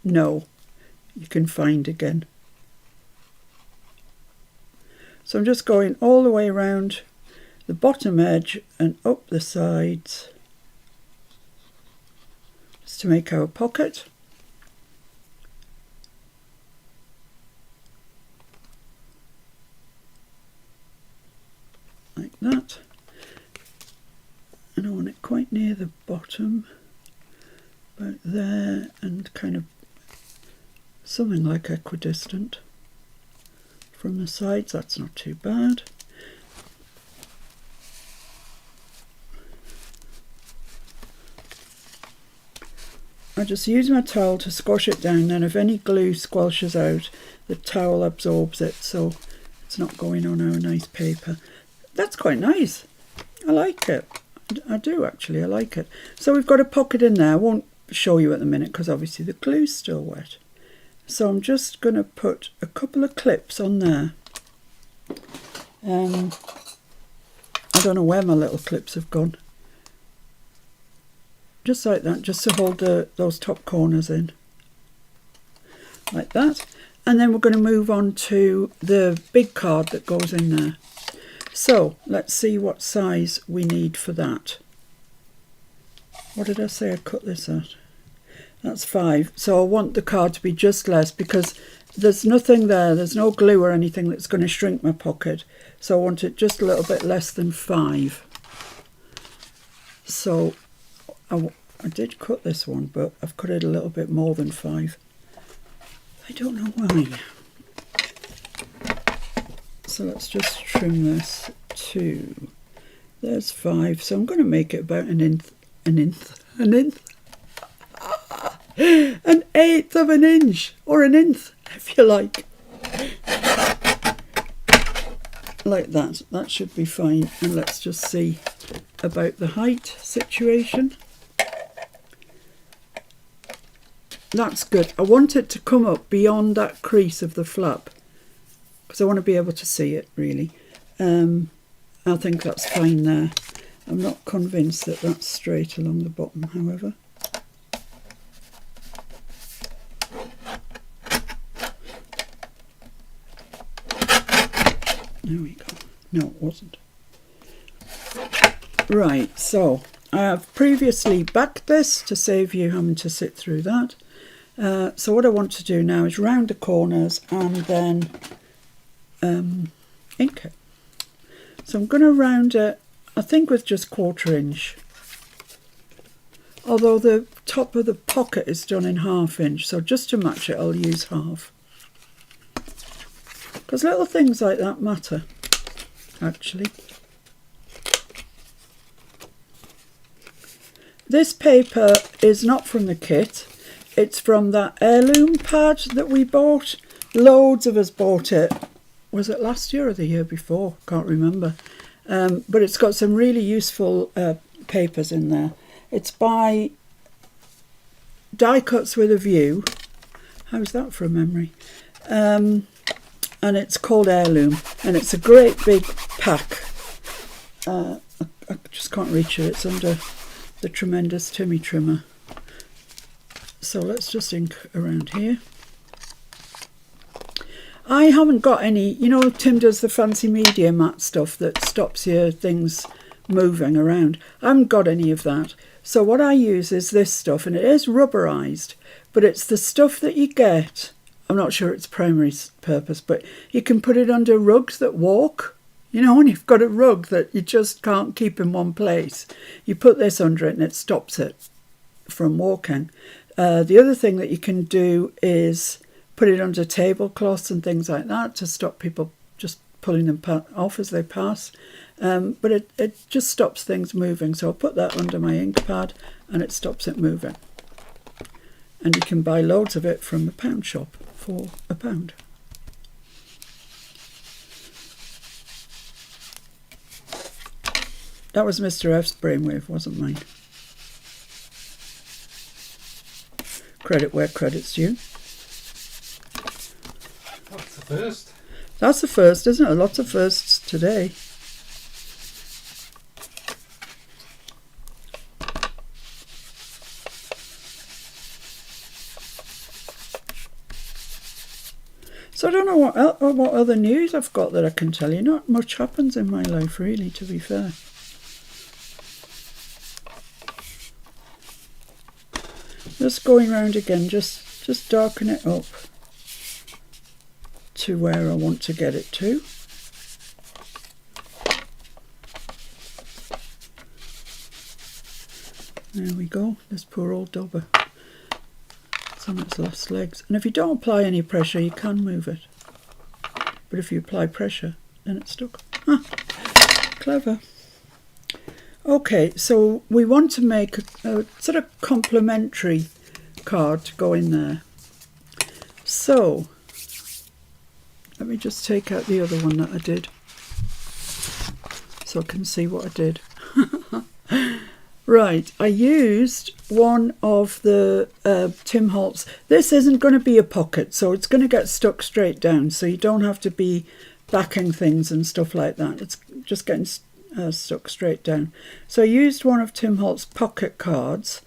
know you can find again. So I'm just going all the way around the bottom edge and up the sides just to make our pocket. Like that. And I want it quite near the bottom, about there, and kind of something like equidistant from the sides. That's not too bad. I just use my towel to squash it down, and if any glue squelches out, the towel absorbs it, so it's not going on our nice paper. That's quite nice. I like it. I do actually, I like it. So we've got a pocket in there. I won't show you at the minute because obviously the glue's still wet. So I'm just going to put a couple of clips on there. I don't know where my little clips have gone. Just like that, just to hold those top corners in. Like that. And then we're going to move on to the big card that goes in there. So let's see what size we need for that. What did I say I cut this at? That's 5. So I want the card to be just less because there's nothing there. There's no glue or anything that's going to shrink my pocket. So I want it just a little bit less than 5. So I did cut this one, but I've cut it a little bit more than 5. I don't know why. So let's just trim this to, there's 5. So I'm going to make it about an eighth of an inch, or an inch, if you like. Like that. That should be fine. And let's just see about the height situation. That's good. I want it to come up beyond that crease of the flap, because I want to be able to see it, really. I think that's fine there. I'm not convinced that that's straight along the bottom, however. There we go. No, it wasn't. Right, so I have previously backed this to save you having to sit through that. So what I want to do now is round the corners and then ink it. So I'm going to round it, I think with just 1/4 inch. Although the top of the pocket is done in 1/2 inch, so just to match it I'll use 1/2. Because little things like that matter, actually. This paper is not from the kit. It's from that heirloom pad that we bought. Loads of us bought it. Was it last year or the year before? Can't remember. But it's got some really useful papers in there. It's by Die Cuts with a View. How's that for a memory? And it's called Heirloom, and it's a great big pack. I just can't reach it. It's under the tremendous Timmy trimmer. So let's just ink around here. I haven't got any, you know, Tim does the fancy media mat stuff that stops your things moving around. I haven't got any of that. So what I use is this stuff, and it is rubberized, but it's the stuff that you get. I'm not sure its primary purpose, but you can put it under rugs that walk. You know, when you've got a rug that you just can't keep in one place, you put this under it and it stops it from walking. The other thing that you can do is put it under tablecloths and things like that to stop people just pulling them off as they pass. But it just stops things moving. So I'll put that under my ink pad and it stops it moving. And you can buy loads of it from the pound shop for £1. That was Mr. F's brainwave, wasn't mine. Credit where credit's due. That's the first. That's the first, isn't it? Lots of firsts today. So I don't know what other news I've got that I can tell you. Not much happens in my life, really, to be fair. Just going round again, just darken it up to where I want to get it to. There we go, this poor old dauber. It's on its last legs. And if you don't apply any pressure, you can move it. But if you apply pressure, then it's stuck. Ah, clever. Okay, so we want to make a sort of complementary card to go in there. So, let me just take out the other one that I did so I can see what I did. Right, I used one of the Tim Holtz. This isn't going to be a pocket, so it's going to get stuck straight down, so you don't have to be backing things and stuff like that. It's just getting stuck straight down. So I used one of Tim Holtz pocket cards,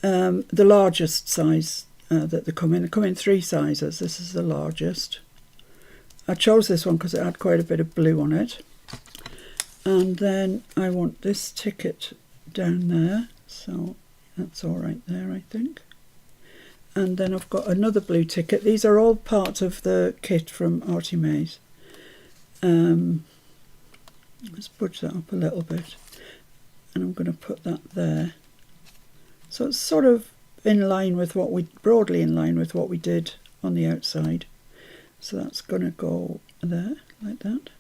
the largest size that they come in. They come in 3 sizes. This is the largest. I chose this one because it had quite a bit of blue on it. And then I want this ticket down there, so that's all right there, I think. And then I've got another blue ticket. These are all part of the kit from ArtyMaze. Let's budge that up a little bit, and I'm going to put that there. So it's sort of in line with what broadly in line with what we did on the outside. So that's going to go there, like that.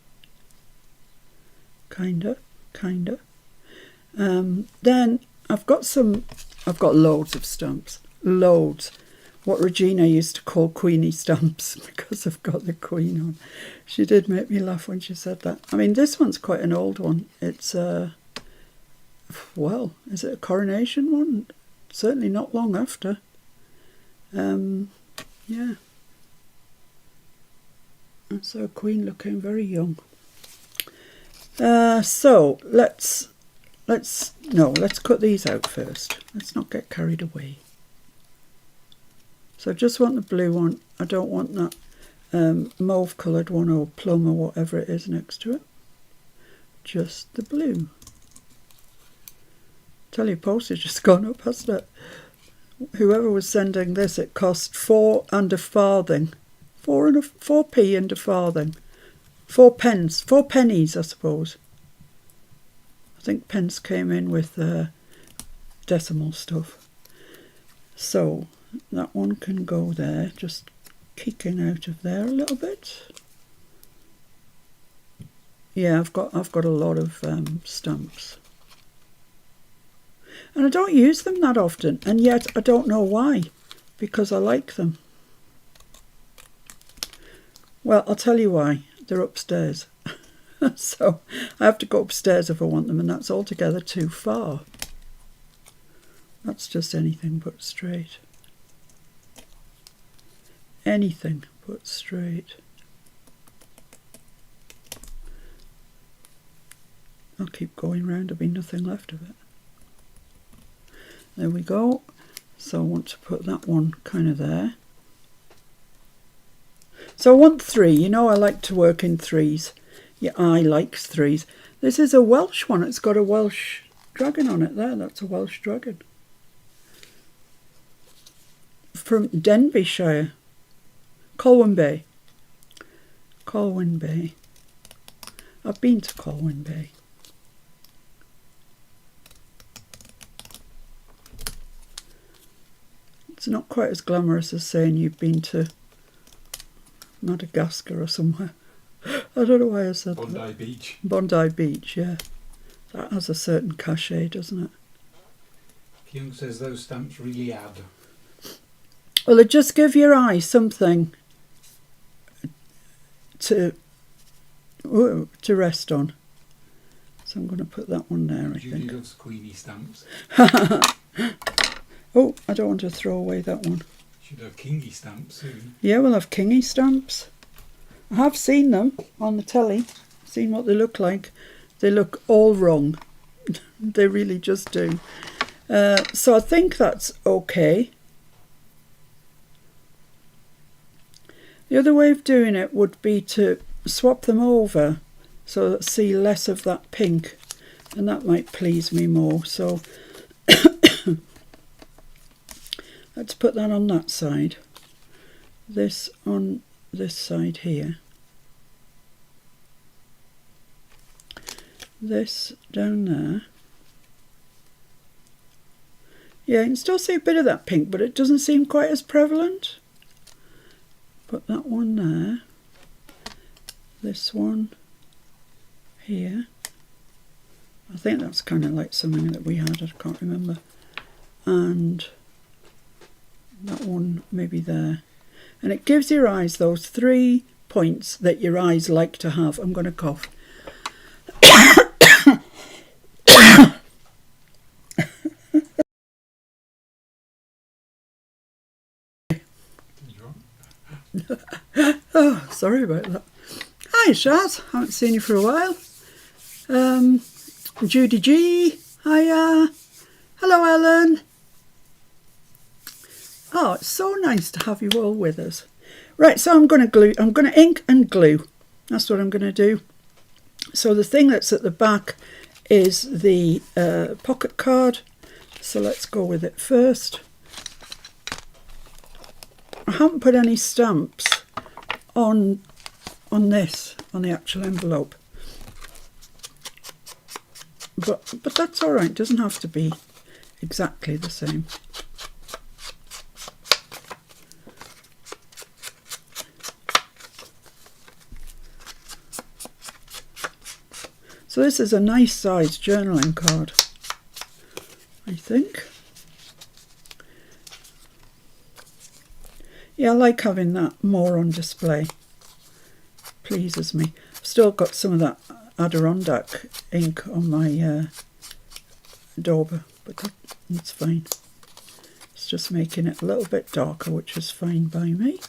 Kinda. Then I've got loads of stamps, loads. What Regina used to call Queenie stamps because I've got the Queen on. She did make me laugh when she said that. I mean, this one's quite an old one. It's well, is it a coronation one? Certainly not long after. Yeah. That's our Queen looking very young. So let's cut these out first. Let's not get carried away. So I just want the blue one. I don't want that mauve coloured one or plum or whatever it is next to it. Just the blue. Tell you, postage has gone up, hasn't it? Whoever was sending this, it cost 4 and a farthing. 4p and a farthing. 4 pence. 4 pennies, I suppose. I think pence came in with decimal stuff. So that one can go there, just kicking out of there a little bit. Yeah, I've got a lot of stamps. And I don't use them that often, and yet I don't know why, because I like them. Well, I'll tell you why. They're upstairs. So I have to go upstairs if I want them, and that's altogether too far. That's just anything but straight. anything but straight. I'll keep going round, there'll be nothing left of it. There we go. So I want to put that one kind of there. So I want 3, you know I like to work in 3s. Your eye likes 3s. This is a Welsh one, it's got a Welsh dragon on it there, that's a Welsh dragon. From Denbighshire, Colwyn Bay. Colwyn Bay. I've been to Colwyn Bay. It's not quite as glamorous as saying you've been to Madagascar or somewhere. I don't know why I said that. Bondi Beach. Bondi Beach, yeah. That has a certain cachet, doesn't it? Kyung says those stamps really add. Well, they just give your eye something to rest on. So I'm going to put that one there, I Judy think. loves Queenie stamps. Oh, I don't want to throw away that one. Should have Kingy stamps soon. Yeah, we'll have kingy stamps. I have seen them on the telly, seen what they look like. They look all wrong. They really just do. So I think that's okay. The other way of doing it would be to swap them over so that I see less of that pink, and that might please me more. So let's put that on that side, this on this side here, this down there. Yeah, you can still see a bit of that pink, but it doesn't seem quite as prevalent. Put that one there, this one here. I think that's kind of like something that we had, I can't remember. And that one maybe there. And it gives your eyes those 3 points that your eyes like to have. I'm going to cough. Oh, sorry about that. Hi Shaz, haven't seen you for a while. Judy G, hiya. Hello Ellen. Oh, it's so nice to have you all with us. Right, so I'm going to ink and glue. That's what I'm going to do. So the thing that's at the back is the pocket card. So let's go with it first. I haven't put any stamps on the actual envelope. But that's all right, it doesn't have to be exactly the same. So this is a nice size journaling card, I think. Yeah, I like having that more on display. Pleases me. I've still got some of that Adirondack ink on my dauber, but that's fine. It's just making it a little bit darker, which is fine by me.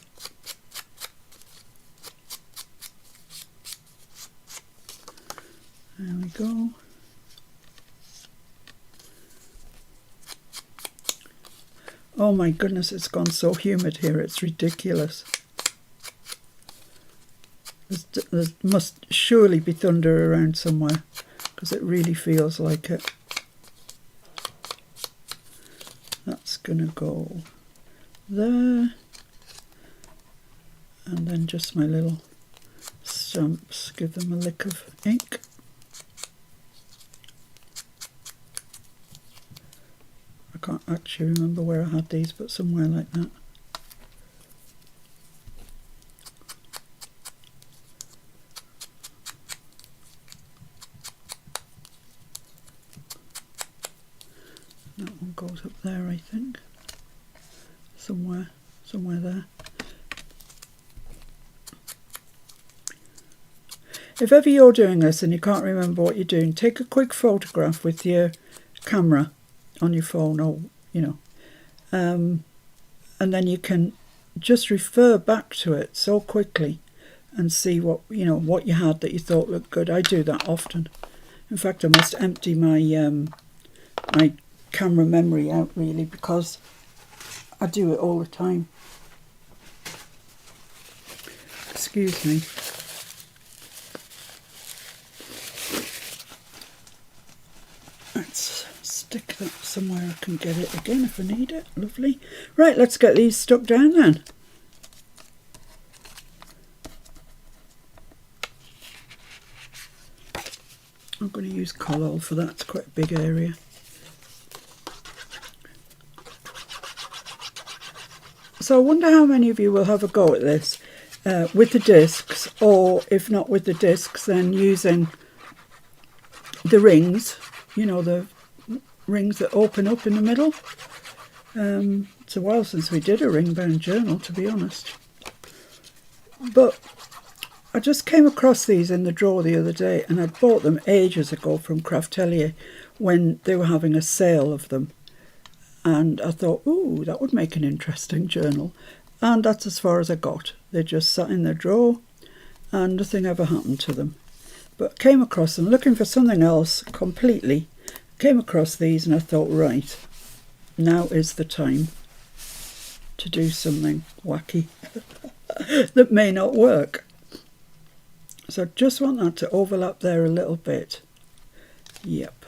There we go. Oh my goodness, it's gone so humid here, it's ridiculous. There must surely be thunder around somewhere, because it really feels like it. That's gonna go there. And then just my little stamps, give them a lick of ink. I can't actually remember where I had these, but somewhere like that. That one goes up there, I think. Somewhere there. If ever you're doing this and you can't remember what you're doing, take a quick photograph with your camera on your phone, or and then you can just refer back to it so quickly and see what what you had that you thought looked good. I do that often. In fact, I must empty my my camera memory out really, because I do it all the time. Excuse me. Let's stick that somewhere I can get it again if I need it. Lovely. Right, let's get these stuck down then. I'm going to use collal for that, it's quite a big area. So I wonder how many of you will have a go at this with the discs, or if not with the discs, then using the rings, the rings that open up in the middle. It's a while since we did a ring bound journal, to be honest. But I just came across these in the drawer the other day, and I'd bought them ages ago from Craftelier when they were having a sale of them. And I thought, ooh, that would make an interesting journal. And that's as far as I got. They just sat in the drawer and nothing ever happened to them. But came across them, looking for something else completely. Came across these and I thought, right, now is the time to do something wacky that may not work. So I just want that to overlap there a little bit. Yep.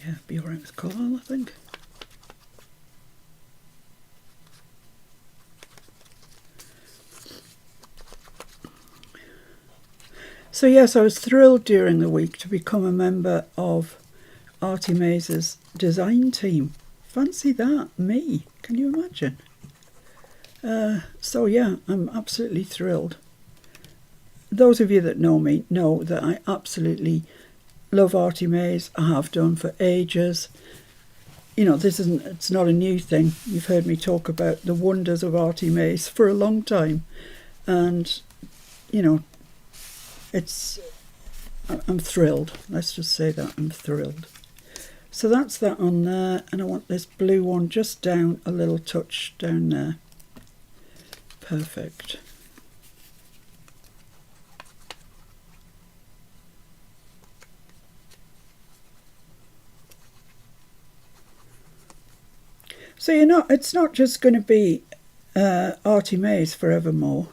Yeah, be alright with collal, I think. So yes, I was thrilled during the week to become a member of ArtyMaze's design team. Fancy that, me. Can you imagine? So yeah, I'm absolutely thrilled. Those of you that know me know that I absolutely love ArtyMaze. I have done for ages. It's not a new thing. You've heard me talk about the wonders of ArtyMaze for a long time. And, I'm thrilled. Let's just say that, I'm thrilled. So that's that on there. And I want this blue one just down a little touch down there. Perfect. So it's not just going to be ArtyMaze forevermore.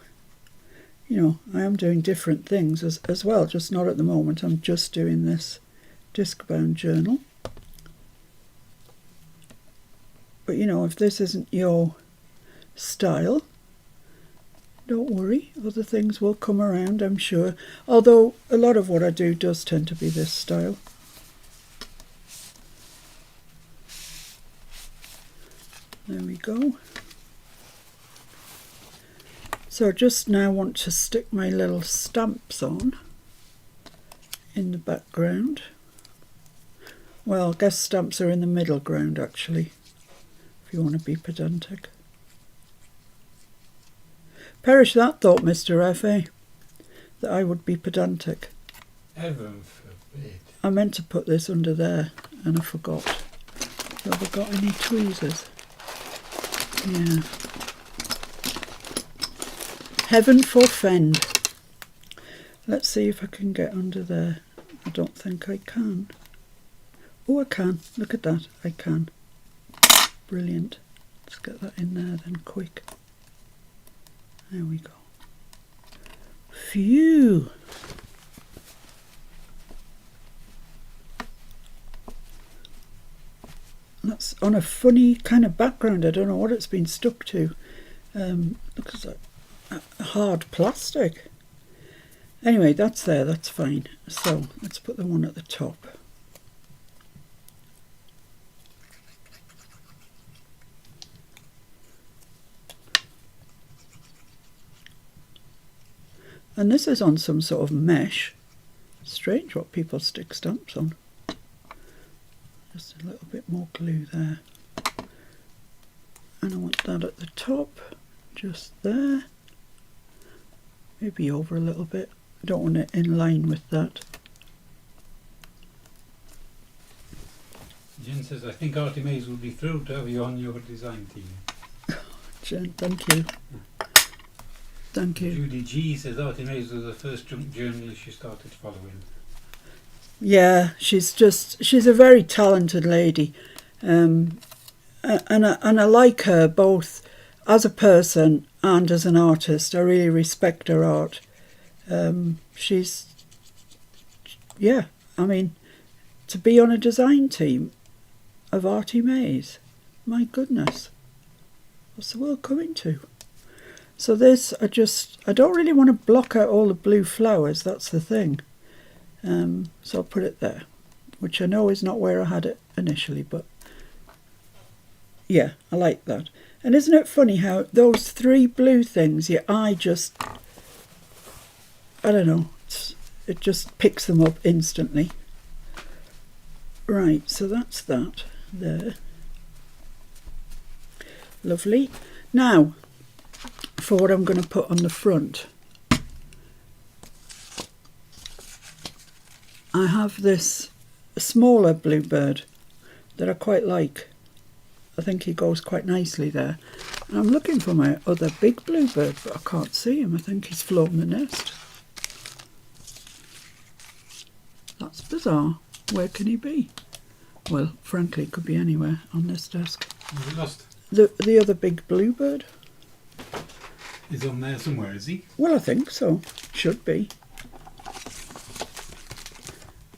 I am doing different things as well, just not at the moment. I'm just doing this disc-bound journal. But if this isn't your style, don't worry, other things will come around, I'm sure. Although a lot of what I do does tend to be this style. There we go. So I just now want to stick my little stamps on in the background. Well, I guess stamps are in the middle ground actually, if you want to be pedantic. Perish that thought, Mr. F.A., that I would be pedantic. Heaven forbid. I meant to put this under there and I forgot. Have I got any tweezers? Yeah. Heaven forfend. Let's see if I can get under there. I don't think I can. Oh, I can. Look at that. I can. Brilliant. Let's get that in there then quick. There we go. Phew. That's on a funny kind of background. I don't know what it's been stuck to. Looks like hard plastic. Anyway, that's there, that's fine. So let's put the one at the top. And this is on some sort of mesh. Strange what people stick stamps on. Just a little bit more glue there. And I want that at the top, just there. Maybe over a little bit. I don't want it in line with that. Jen says, I think ArtyMaze will be thrilled to have you on your design team. Jen, thank you. Thank you. Judy G says ArtyMaze was the first junk journalist she started following. Yeah, she's a very talented lady, and I like her both as a person and as an artist. I really respect her art. Yeah, I mean, to be on a design team of ArtyMaze, my goodness, what's the world coming to? So this, I don't really want to block out all the blue flowers, that's the thing. So I'll put it there, which I know is not where I had it initially, but yeah, I like that. And isn't it funny how those three blue things, your eye just, I don't know, it just picks them up instantly. Right, so that's that there. Lovely. Now, for what I'm going to put on the front, I have this smaller bluebird that I quite like. I think he goes quite nicely there. And I'm looking for my other big bluebird, but I can't see him. I think he's flown the nest. That's bizarre. Where can he be? Well, frankly, it could be anywhere on this desk. Was he lost? The other big bluebird. He's on there somewhere, is he? Well, I think so. Should be.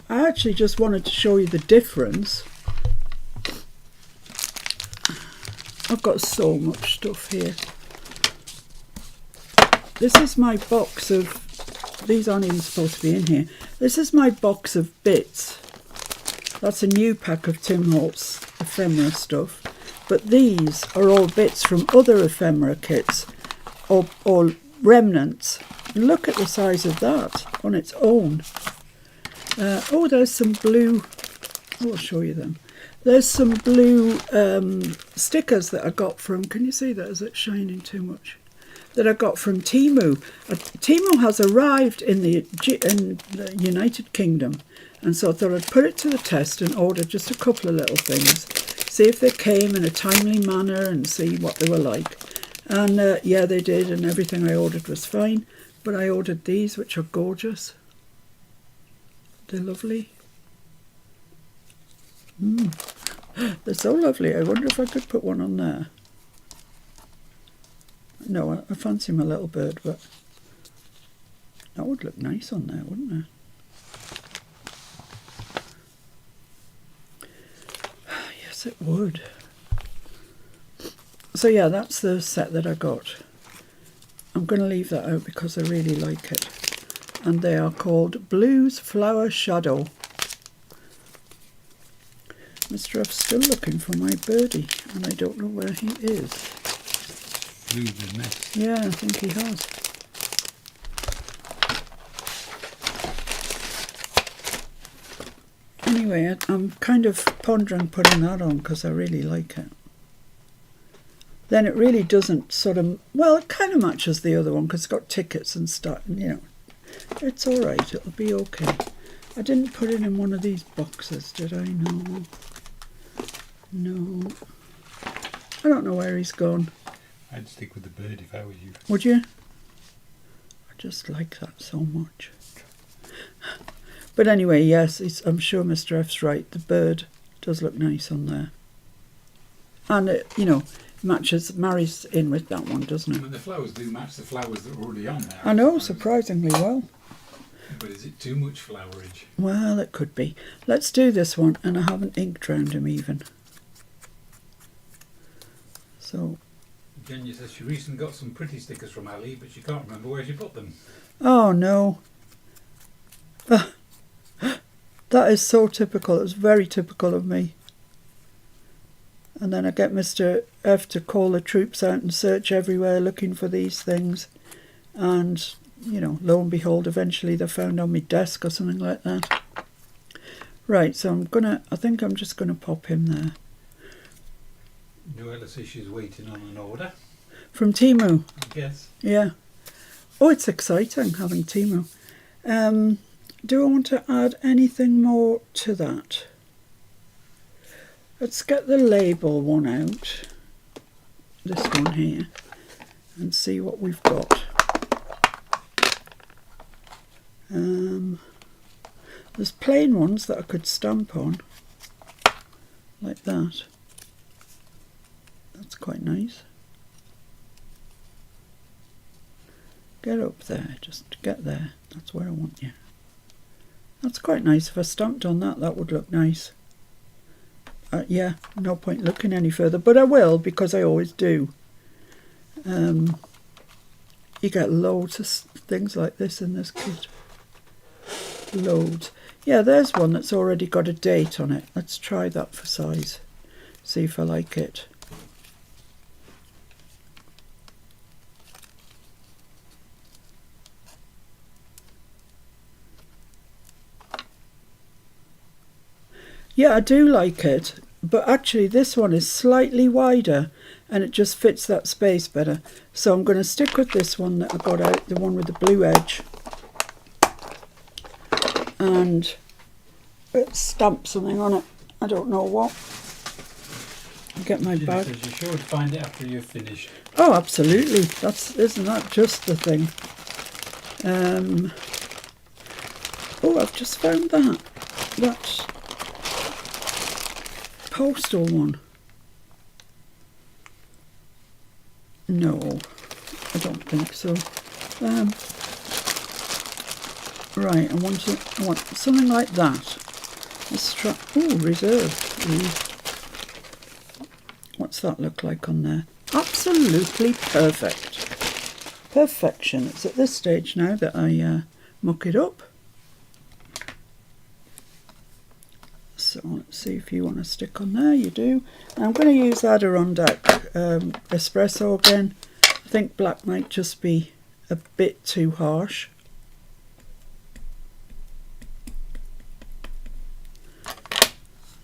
I actually just wanted to show you the difference. I've got so much stuff here. This is my box of... These aren't even supposed to be in here. This is my box of bits. That's a new pack of Tim Holtz ephemera stuff. But these are all bits from other ephemera kits. Or remnants. Look at the size of that on its own. Oh, there's some blue. I'll show you them. There's some blue stickers that I got from. Can you see that? Is it shining too much? That I got from Temu. Temu has arrived in the United Kingdom, and so I thought I'd put it to the test and order just a couple of little things, see if they came in a timely manner and see what they were like. And yeah, they did, and everything I ordered was fine. But I ordered these, which are gorgeous. They're lovely. They're so lovely. I wonder if I could put one on there. No, I fancy my little bird, but that would look nice on there, wouldn't it? Yes, it would. So yeah, that's the set that I got. I'm going to leave that out because I really like it. And they are called Blues Flower Shadow. Mr. F's still looking for my birdie, and I don't know where he is. Flew the nest. Yeah, I think he has. Anyway, I'm kind of pondering putting that on because I really like it. Then it really doesn't sort of, well, it kind of matches the other one because it's got tickets and stuff, you know. It's all right, it'll be okay. I didn't put it in one of these boxes, did I? No. No. I don't know where he's gone. I'd stick with the bird if I was you. Would you? I just like that so much. But anyway, yes, I'm sure Mr. F's right. The bird does look nice on there. And it, you know, marries in with that one, doesn't it? But the flowers do match the flowers that are already on there. I know, surprisingly well. But is it too much flowerage? Well, it could be. Let's do this one, and I haven't ink drowned him even. So. Jenny says she recently got some pretty stickers from Ali, but she can't remember where she put them. Oh no. That is so typical. It's very typical of me. And then I get Mr. F to call the troops out and search everywhere looking for these things. And, you know, lo and behold, eventually they're found on my desk or something like that. Right, so I think I'm just going to pop him there. Noella says she's waiting on an order. From Temu? I guess. Yeah. Oh, it's exciting having Temu. Do I want to add anything more to that? Let's get the label one out. this one here and see what we've got. There's plain ones that I could stamp on, like that. That's quite nice. Get up there, just get there. That's where I want you. That's quite nice. If I stamped on that, that would look nice. Yeah, no point looking any further, but I will, because I always do. You get loads of things like this in this kit. Loads. Yeah, there's one that's already got a date on it. Let's try that for size. See if I like it. Yeah, I do like it, but actually this one is slightly wider and it just fits that space better. So I'm going to stick with this one that I got out, the one with the blue edge. And stamp something on it. I don't know what. I'll get my bag. You're sure to find it after you're finished. Oh, absolutely. Isn't that just the thing? Oh, I've just found that postal one. No, I don't think so. Right, I want something like that. Let's try. Oh, reserved. What's that look like on there? Absolutely perfect. Perfection. It's at this stage now that I muck it up. So let's see if you want to stick on there. You do. And I'm going to use Adirondack espresso again. I think black might just be a bit too harsh.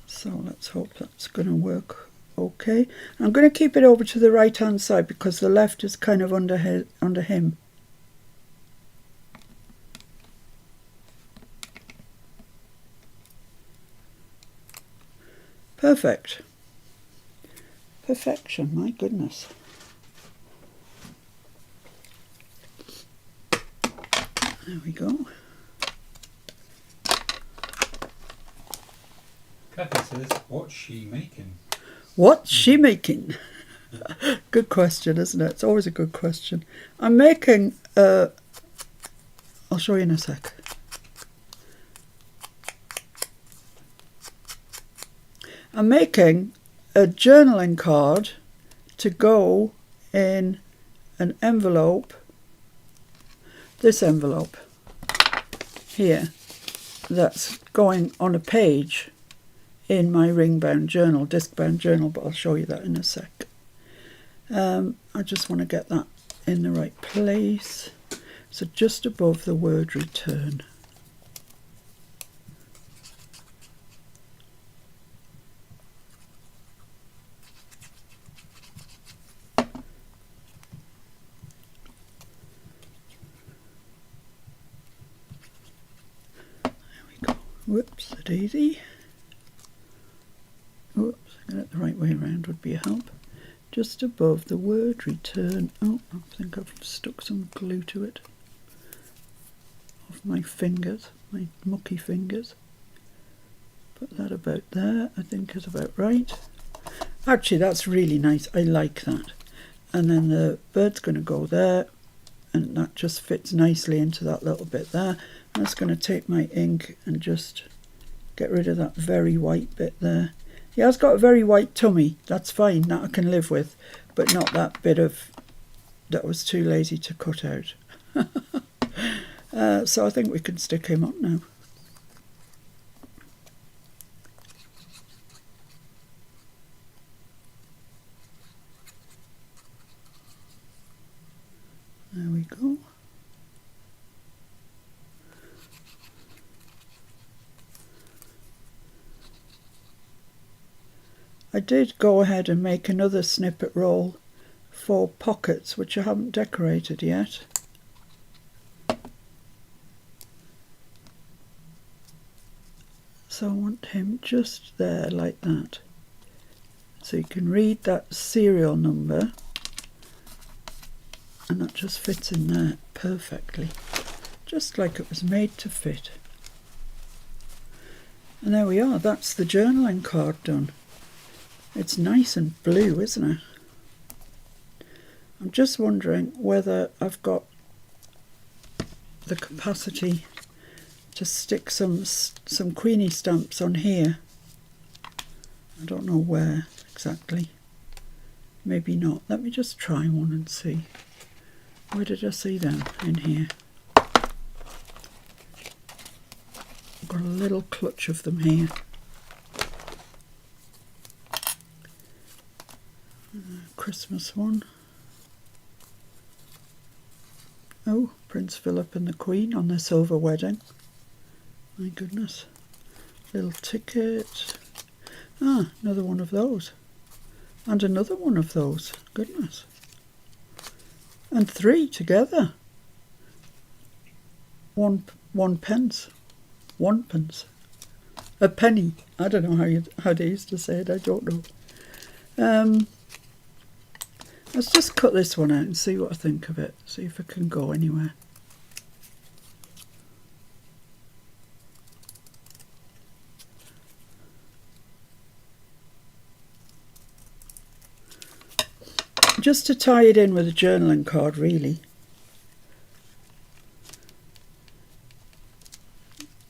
So let's hope that's going to work okay. I'm going to keep it over to the right hand side because the left is kind of under him. Perfect. Perfection, my goodness. There we go. Kathy says, what's she making? What's she making? Good question, isn't it? It's always a good question. I'm making, I'll show you in a sec. I'm making a journaling card to go in an envelope, this envelope here, that's going on a page in my ring-bound journal, disc-bound journal, but I'll show you that in a sec. I just want to get that in the right place. So just above the word return. There we go. Whoops, a daisy. Oops, get it the right way around would be a help. Just above the word return. Oh, I think I've stuck some glue to it. Off my fingers, my mucky fingers. Put that about there, I think is about right. Actually, that's really nice. I like that. And then the bird's going to go there. And that just fits nicely into that little bit there. I'm just going to take my ink and just get rid of that very white bit there. Yeah, it's got a very white tummy. That's fine. That I can live with. But not that bit of that was too lazy to cut out. So I think we can stick him on now. There we go. I did go ahead and make another snippet roll for pockets, which I haven't decorated yet. So I want him just there like that. So you can read that serial number. And that just fits in there perfectly, just like it was made to fit. And there we are, that's the journaling card done. It's nice and blue, isn't it? I'm just wondering whether I've got the capacity to stick some Queenie stamps on here. I don't know where exactly. Maybe not. Let me just try one and see. Where did I see them? In here. I've got a little clutch of them here. Christmas one. Oh, Prince Philip and the Queen on their silver wedding. My goodness. Little ticket. Ah, another one of those. And another one of those. Goodness. And 3 together. One pence. 1 pence. A penny. I don't know how they used to say it. I don't know. Let's just cut this one out and see what I think of it. See if it can go anywhere. Just to tie it in with a journaling card, really.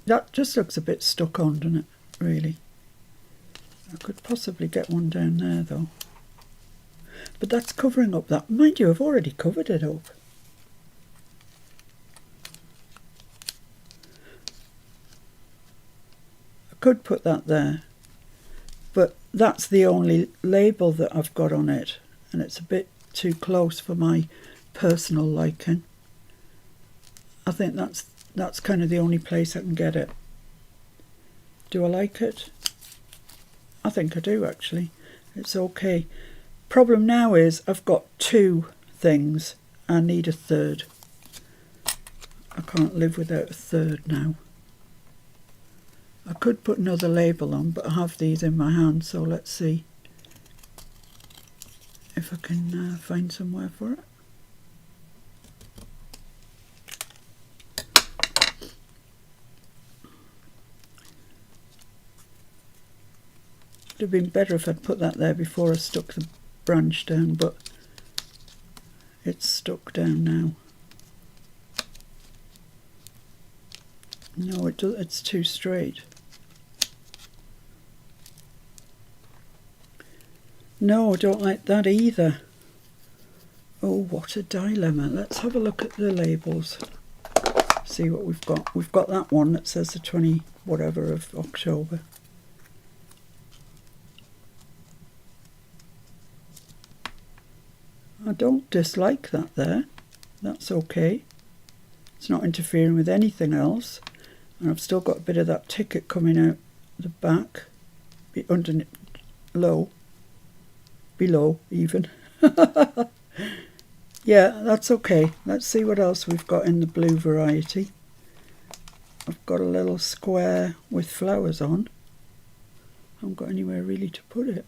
That just looks a bit stuck on, doesn't it, really? I could possibly get one down there, though. But that's covering up that. Mind you, I've already covered it up. I could put that there. But that's the only label that I've got on it. And it's a bit too close for my personal liking. I think that's kind of the only place I can get it. Do I like it? I think I do, actually. It's okay. Problem now is I've got 2 things. I need a third. I can't live without a third now. I could put another label on, but I have these in my hand, so let's see if I can find somewhere for it. It would have been better if I'd put that there before I stuck the branch down, but it's stuck down now. No, it's too straight. No, I don't like that either. Oh, what a dilemma. Let's have a look at the labels. See what we've got. We've got that one that says the 20 whatever of October. I don't dislike that there. That's okay. It's not interfering with anything else. And I've still got a bit of that ticket coming out the back. Underneath, below even. Yeah, that's okay. Let's see what else we've got in the blue variety. I've got a little square with flowers on. I haven't got anywhere really to put it.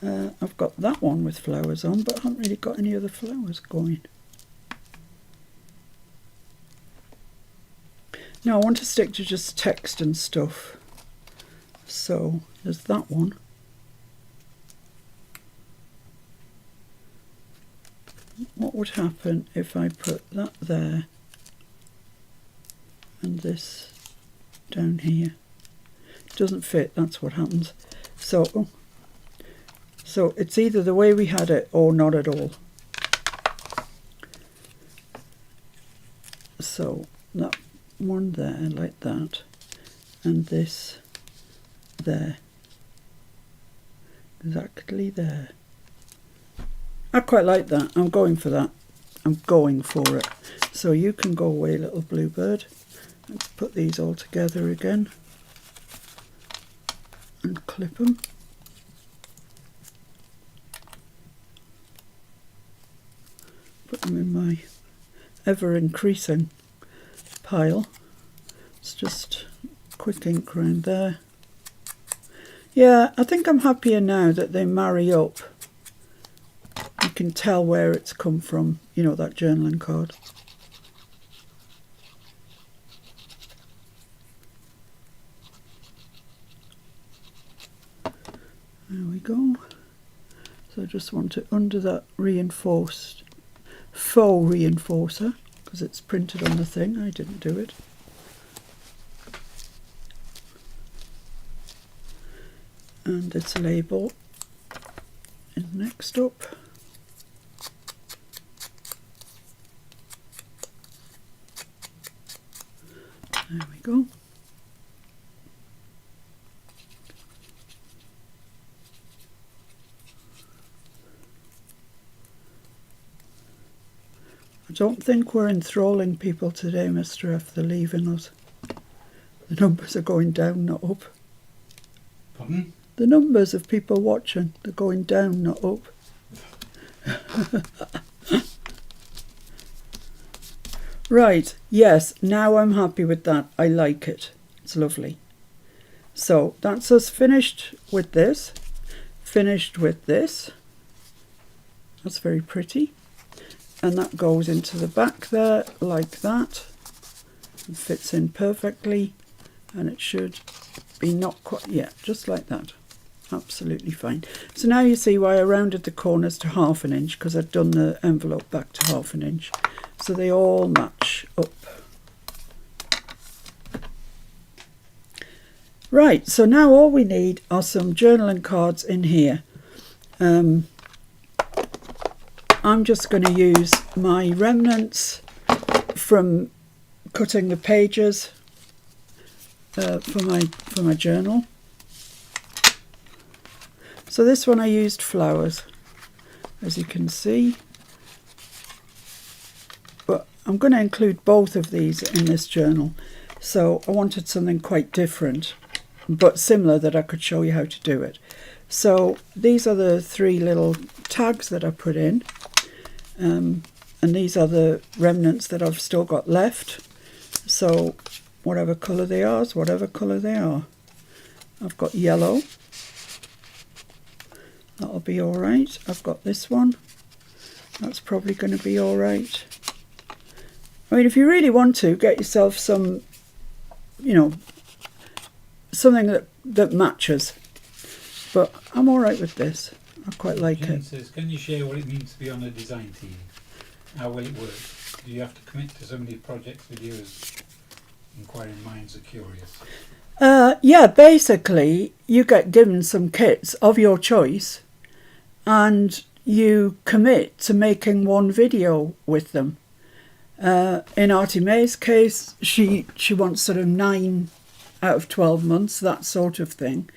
I've got that one with flowers on, but I haven't really got any other flowers going. Now I want to stick to just text and stuff. So there's that one. What would happen if I put that there and this down here? It doesn't fit, that's what happens. So it's either the way we had it or not at all. So that one there like that, and this there, exactly there. I quite like that. I'm going for that. I'm going for it. So you can go away, little bluebird. Let's put these all together again and clip them. Put them in my ever increasing pile. It's just quick ink around there. Yeah, I think I'm happier now that they marry up. can tell where it's come from, you know, that journaling card. There we go. So I just want it under that reinforced, faux reinforcer, because it's printed on the thing. I didn't do it. And its label is next up. There we go. I don't think we're enthralling people today, Mr. F. They're leaving us. The numbers are going down, not up. Pardon? The numbers of people watching, they're going down, not up. Right, yes, now I'm happy with that. I like it. It's lovely. So that's us finished with this. Finished with this. That's very pretty. And that goes into the back there like that. It fits in perfectly. And it should be not quite, yeah, just like that. Absolutely fine. So now you see why I rounded the corners to 1/2 inch, because I've done the envelope back to 1/2 inch. So they all match up. Right, so now all we need are some journaling cards in here. I'm just going to use my remnants from cutting the pages for my journal. So this one I used flowers, as you can see. But I'm going to include both of these in this journal. So I wanted something quite different, but similar, that I could show you how to do it. So these are the 3 little tags that I put in. And these are the remnants that I've still got left. So whatever colour they are is whatever colour they are. I've got yellow. That'll be all right. I've got this one. That's probably going to be all right. I mean, if you really want to, get yourself some, you know, something that matches. But I'm all right with this. I quite like Jen it. says, can you share what it means to be on a design team? How will it work? Do you have to commit to so many projects with you as inquiring minds are curious? Yeah, basically you get given some kits of your choice and you commit to making one video with them. In ArtyMaze's case, she wants sort of 9 out of 12 months, that sort of thing.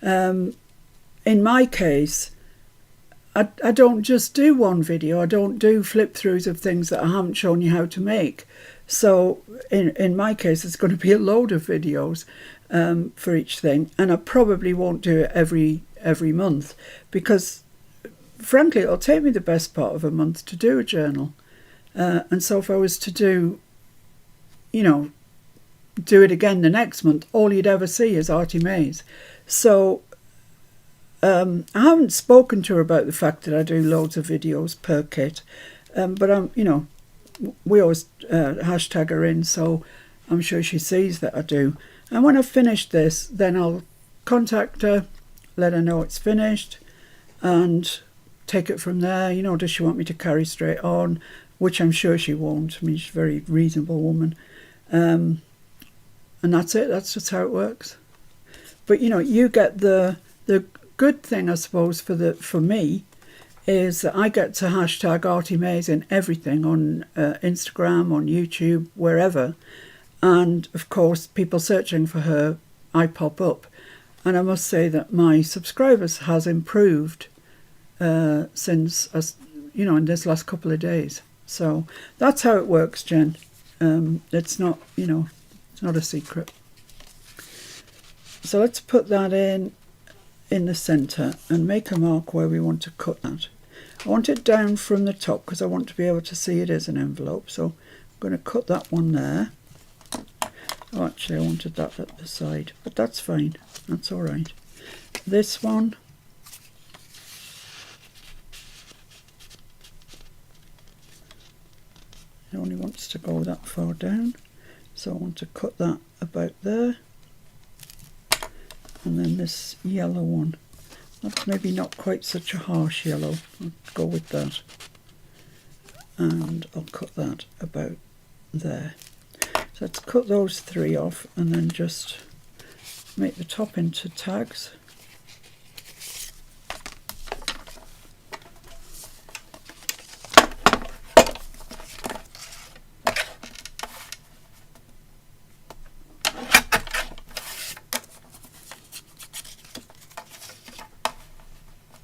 In my case, I don't just do one video. I don't do flip throughs of things that I haven't shown you how to make. So in my case, it's going to be a load of videos for each thing, and I probably won't do it every month, because frankly it'll take me the best part of a month to do a journal. And so if I was to do it again the next month, all you'd ever see is ArtyMaze. So I haven't spoken to her about the fact that I do loads of videos per kit, but we always hashtag her in, so I'm sure she sees that I do. And when I've finished this, then I'll contact her, let her know it's finished, and take it from there. Does she want me to carry straight on? Which I'm sure she won't. I mean, she's a very reasonable woman. And that's it. That's just how it works. But, you get the good thing, I suppose, for me, is that I get to hashtag ArtyMaze in everything, on Instagram, on YouTube, wherever. And, of course, people searching for her, I pop up. And I must say that my subscribers has improved since, in this last couple of days. So that's how it works, Jen. It's not, it's not a secret. So let's put that in the centre and make a mark where we want to cut that. I want it down from the top because I want to be able to see it as an envelope. So I'm going to cut that one there. Oh, actually I wanted that at the side, but that's fine. That's all right. This one. It only wants to go that far down, so I want to cut that about there. And then this yellow one, that's maybe not quite such a harsh yellow, I'll go with that. And I'll cut that about there. So let's cut those 3 off and then just make the top into tags.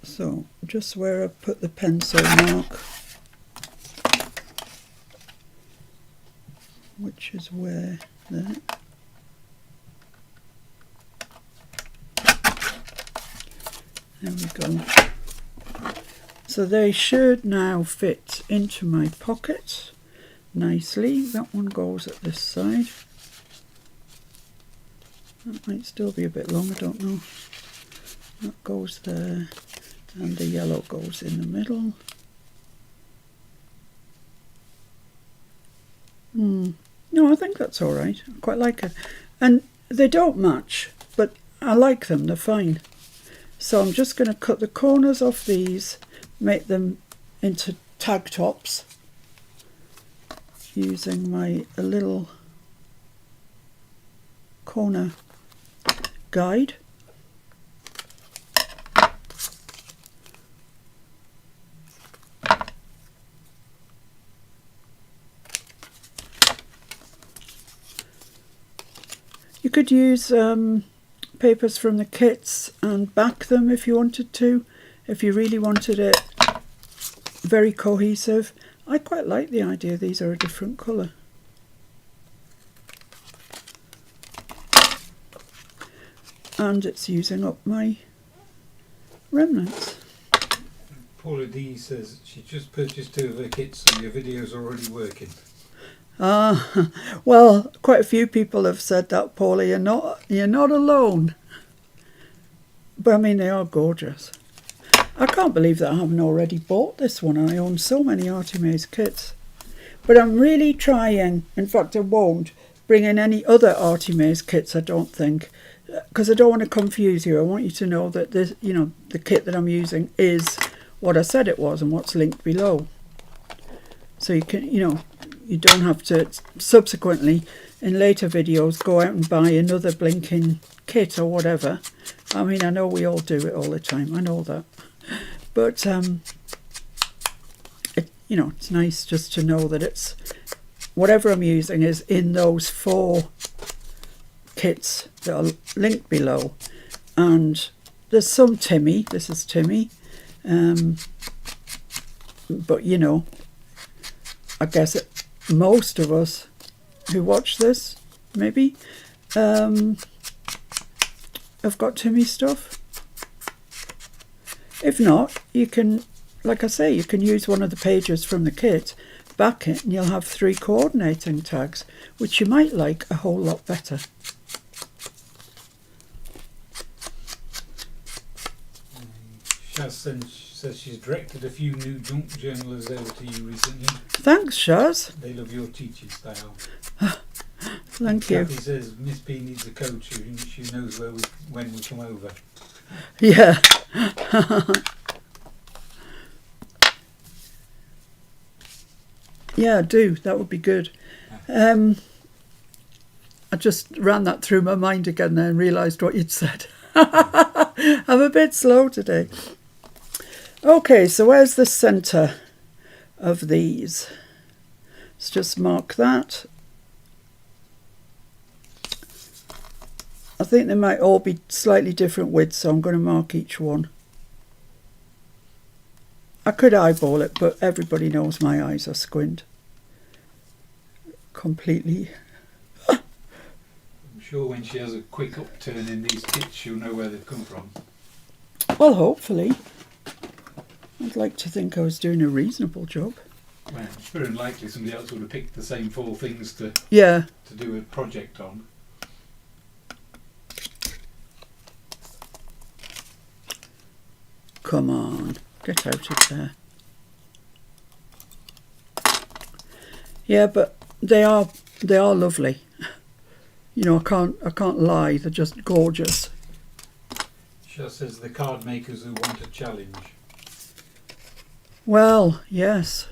So just where I put the pencil mark, which is where there. There we go. So they should now fit into my pocket nicely. That one goes at this side. That might still be a bit long, I don't know. That goes there. And the yellow goes in the middle. No, I think that's all right. I quite like it. And they don't match, but I like them. They're fine. So I'm just going to cut the corners off these, make them into tag tops using my little corner guide. You could use papers from the kits and back them if you wanted to, if you really wanted it very cohesive. I quite like the idea these are a different colour. And it's using up my remnants. Paula D says she just purchased 2 of her kits and your video's already working. Well, quite a few people have said that, Paula. You're not alone. But I mean, they are gorgeous. I can't believe that I haven't already bought this one. I own so many ArtyMaze kits. But I'm really trying, in fact I won't, bring in any other ArtyMaze kits, I don't think. Because I don't want to confuse you. I want you to know that this, the kit that I'm using is what I said it was and what's linked below. So you can, you don't have to subsequently in later videos go out and buy another blinking kit or whatever. I mean, I know we all do it all the time, I know that, but it's nice just to know that it's whatever I'm using is in those 4 kits that are linked below. And there's some Timmy, this is Timmy, but I guess most of us who watch this, maybe, have got Timmy stuff. If not, you can, like I say, you can use one of the pages from the kit, back it, and you'll have 3 coordinating tags, which you might like a whole lot better. Shaz says she's directed a few new junk journalers over to you recently. Thanks, Shaz. They love your teaching style. Thank you. Kathy says Miss P needs a coach and she knows when we come over. Yeah. Yeah, do. That would be good. I just ran that through my mind again then and realised what you'd said. I'm a bit slow today. Okay, so where's the centre of these? Let's just mark that. I think they might all be slightly different widths, so I'm going to mark each one. I could eyeball it, but everybody knows my eyes are squint. Completely. I'm sure when she has a quick upturn in these kits, she'll know where they've come from. Well, hopefully. I'd like to think I was doing a reasonable job. Well, it's very unlikely somebody else would have picked the same 4 things to do a project on. Come on, get out of there. Yeah, but they are lovely. You know, I can't lie. They're just gorgeous. She says the card makers who want a challenge. Well, yes.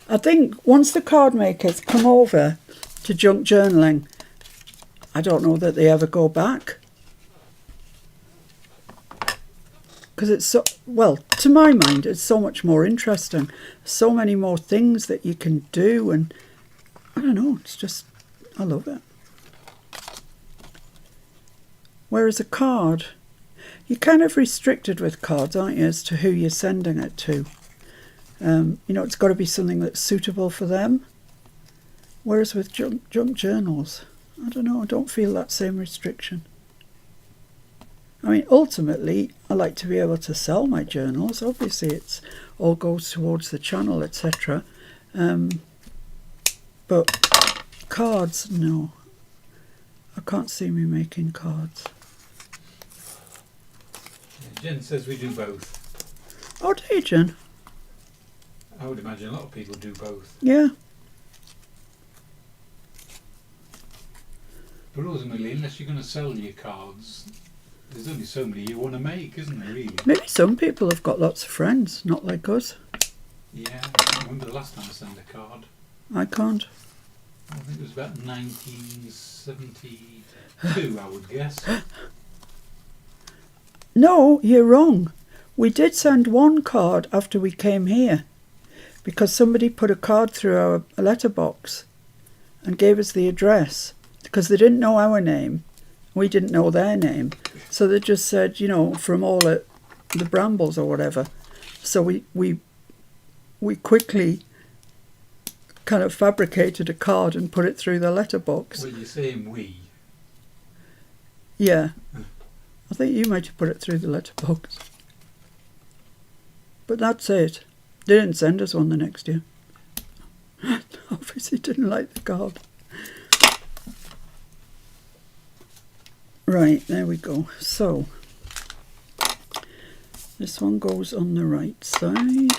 I think once the card makers come over to junk journaling, I don't know that they ever go back. Because it's so, well, to my mind, it's so much more interesting. So many more things that you can do, and I don't know, it's just, I love it. Whereas a card, you're kind of restricted with cards, aren't you, as to who you're sending it to. You know, it's got to be something that's suitable for them. Whereas with junk journals, I don't know, I don't feel that same restriction. I mean, ultimately, I like to be able to sell my journals. Obviously, it's all goes towards the channel, etc. But cards, no. I can't see me making cards. Jen says we do both. Oh, do you, Jen? I would imagine a lot of people do both. Yeah. But ultimately, unless you're going to sell your cards, there's only so many you want to make, isn't there, really? Maybe some people have got lots of friends, not like us. Yeah, I remember the last time I sent a card. I can't. I think it was about 1972, I would guess. No, you're wrong. We did send one card after we came here because somebody put a card through our letterbox and gave us the address because they didn't know our name. We didn't know their name. So they just said, you know, from all the Brambles or whatever. So we quickly kind of fabricated a card and put it through the letterbox. Well, you're saying we. Yeah. I think you might have put it through the letterbox. But that's it. They didn't send us one the next year. Obviously didn't like the card. Right, there we go. So, this one goes on the right side.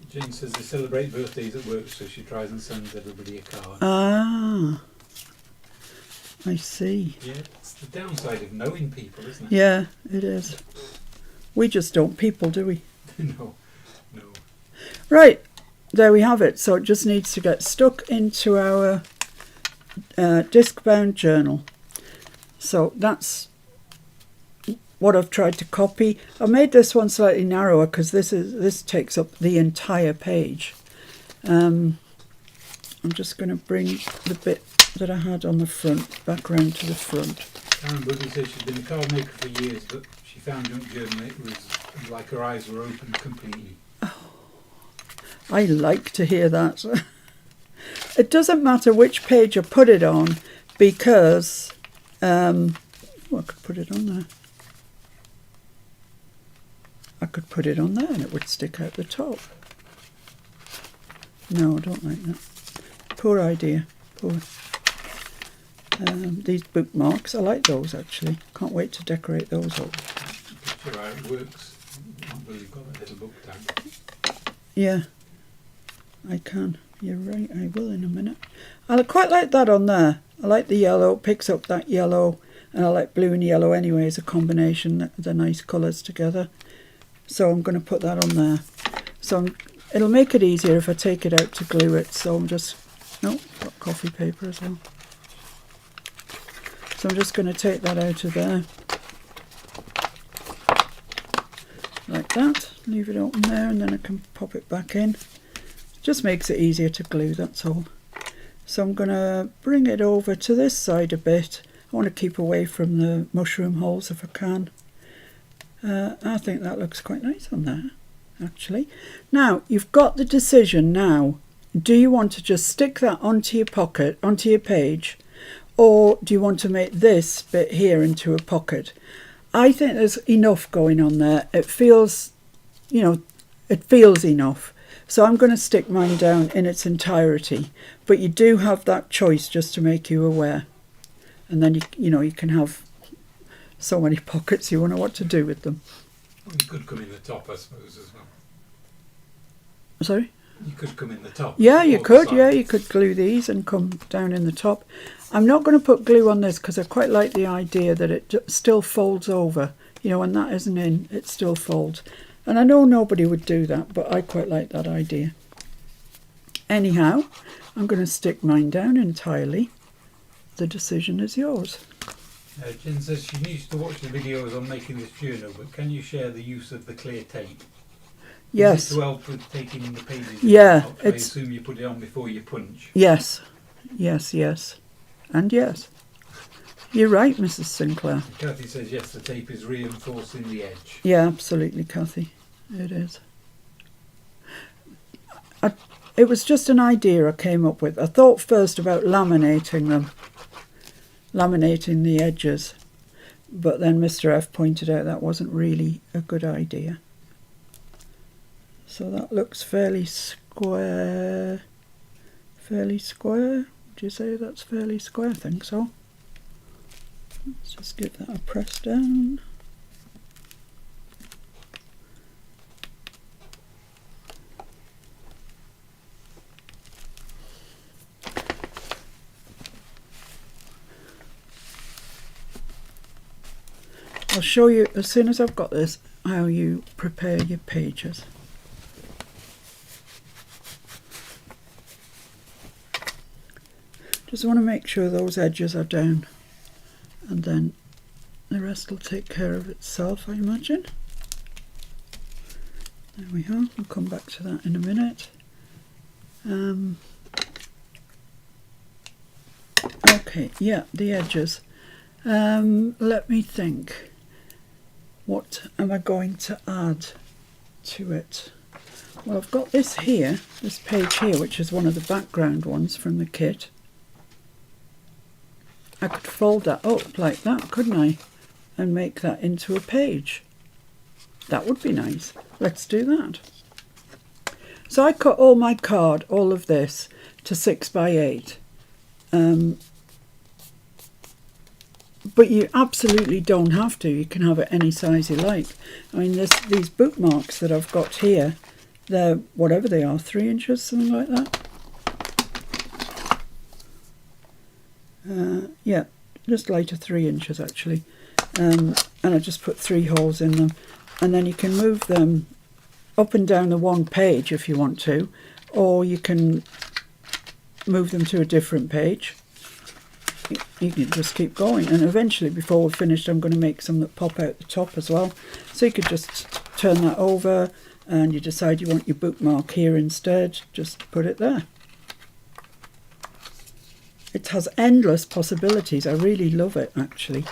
Jane says they celebrate birthdays at work, so she tries and sends everybody a card. Ah, I see. Yeah, it's the downside of knowing people, isn't it? Yeah, it is. We just don't people, do we? No. Right, there we have it. So it just needs to get stuck into our disc-bound journal. So that's what I've tried to copy. I made this one slightly narrower because this takes up the entire page. I'm just going to bring the bit that I had on the front back round to the front. Karen Buddy says she's been a card maker for years, but she found junk journaling, it was like her eyes were open completely. I like to hear that. It doesn't matter which page I put it on because I could put it on there. I could put it on there and it would stick out the top. No, I don't like that. Poor idea. Poor. These bookmarks, I like those actually. Can't wait to decorate those up. Picture how it works. Well, you've got a little book tag. Yeah, I can. You're right, I will in a minute. I quite like that on there. I like the yellow, picks up that yellow, and I like blue and yellow anyway as a combination. They're nice colours together. So I'm going to put that on there. So it'll make it easier if I take it out to glue it. So I'm just, got coffee paper as well. So I'm just going to take that out of there. Like that. Leave it open there and then I can pop it back in. Just makes it easier to glue, that's all. So I'm going to bring it over to this side a bit. I want to keep away from the mushroom holes if I can. I think that looks quite nice on there, actually. Now, you've got the decision now. Do you want to just stick that onto your pocket, onto your page, or do you want to make this bit here into a pocket? I think there's enough going on there. It feels, it feels enough. So I'm going to stick mine down in its entirety. But you do have that choice just to make you aware. And then, you can have so many pockets you wonder what to do with them. Well, you could come in the top, I suppose, as well. Sorry? You could come in the top. Yeah, you or the could. Yeah, sides. you could glue these and come down in the top. I'm not going to put glue on this because I quite like the idea that it still folds over. You know, when that isn't in, it still folds. And I know nobody would do that, but I quite like that idea. Anyhow, I'm going to stick mine down entirely. The decision is yours. Jen says she needs to watch the videos on making this journal, but can you share the use of the clear tape? Yes. Is it to help with taking the pages? Yeah, out? I assume you put it on before you punch. Yes. Yes, yes. And yes. You're right, Mrs. Sinclair. Kathy says yes, the tape is reinforcing the edge. Yeah, absolutely, Kathy. It is. It was just an idea I came up with. I thought first about laminating them. Laminating the edges. But then Mr. F pointed out that wasn't really a good idea. So that looks fairly square. Fairly square? Would you say that's fairly square? I think so. Let's just give that a press down. I'll show you as soon as I've got this how you prepare your pages. Just want to make sure those edges are down, and then the rest will take care of itself, I imagine. There we are. We'll come back to that in a minute. Okay, yeah, the edges. Let me think. What am I going to add to it? Well, I've got this here, this page here, which is one of the background ones from the kit. I could fold that up like that, couldn't I? And make that into a page. That would be nice. Let's do that. So I cut all my card, all of this, to 6 by 8. But you absolutely don't have to. You can have it any size you like. I mean, these bookmarks that I've got here, they're whatever they are, 3 inches, something like that. Yeah, just lighter 3 inches actually. And I just put 3 holes in them. And then you can move them up and down the one page if you want to, or you can move them to a different page. You can just keep going, and eventually before we're finished I'm going to make some that pop out the top as well. So you could just turn that over and you decide you want your bookmark here instead, just put it there. It has endless possibilities. I really love it actually.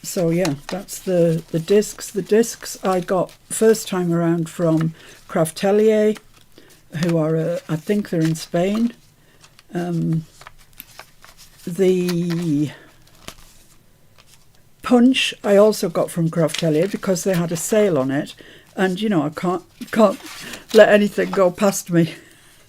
So yeah, that's the discs. The discs I got first time around from Craftelier, who are, I think they're in Spain. The punch I also got from Craftelier because they had a sale on it, and you know I can't let anything go past me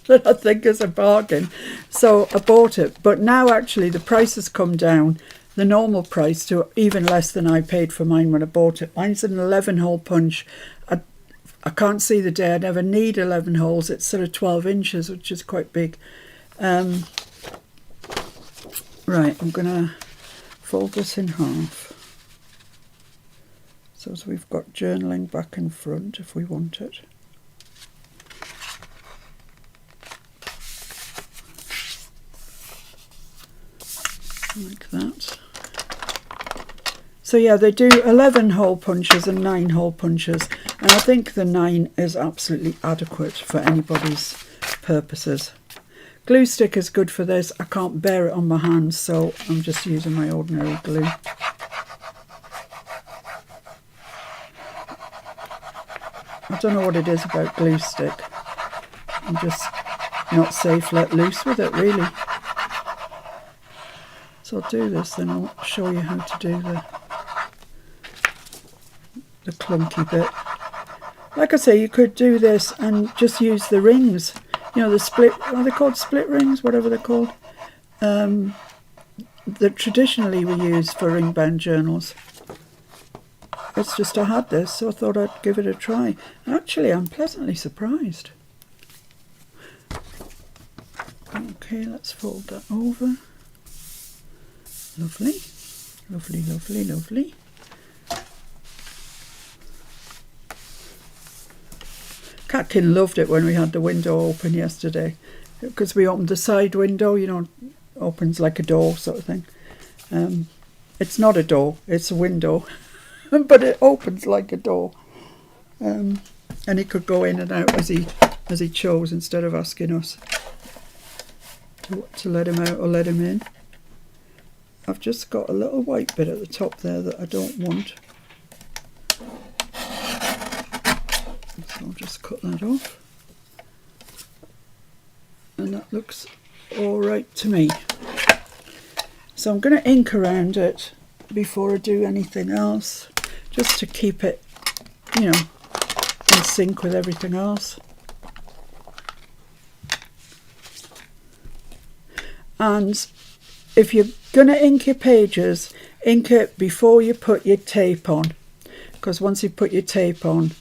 that I think is a bargain. So I bought it, but now actually the price has come down, the normal price, to even less than I paid for mine when I bought it. Mine's an 11-hole punch. I can't see the day I'd ever need 11 holes. It's sort of 12 inches, which is quite big. Right, I'm going to fold this in half. So as we've got journaling back and front if we want it. Like that. So yeah, they do 11-hole punches and 9-hole punches, and I think the 9 is absolutely adequate for anybody's purposes. Glue stick is good for this. I can't bear it on my hands, so I'm just using my ordinary glue. I don't know what it is about glue stick. I'm just not safe let loose with it, really. So I'll do this, then I'll show you how to do the clunky bit. Like I say, you could do this and just use the rings. You know, the split, are they called split rings? Whatever they're called. That traditionally we use for ring bound journals. it's just I had this, so I thought I'd give it a try. Actually, I'm pleasantly surprised. Okay, let's fold that over. Lovely, lovely, lovely, lovely. Catkin loved it when we had the window open yesterday, because we opened the side window, you know, opens like a door sort of thing. It's not a door, it's a window, but it opens like a door. And he could go in and out as he chose, instead of asking us to let him out or let him in. I've just got a little white bit at the top there that I don't want. So I'll just cut that off. And that looks all right to me. So I'm going to ink around it before I do anything else, just to keep it, you know, in sync with everything else. And if you're going to ink your pages, ink it before you put your tape on, because once you put your tape on,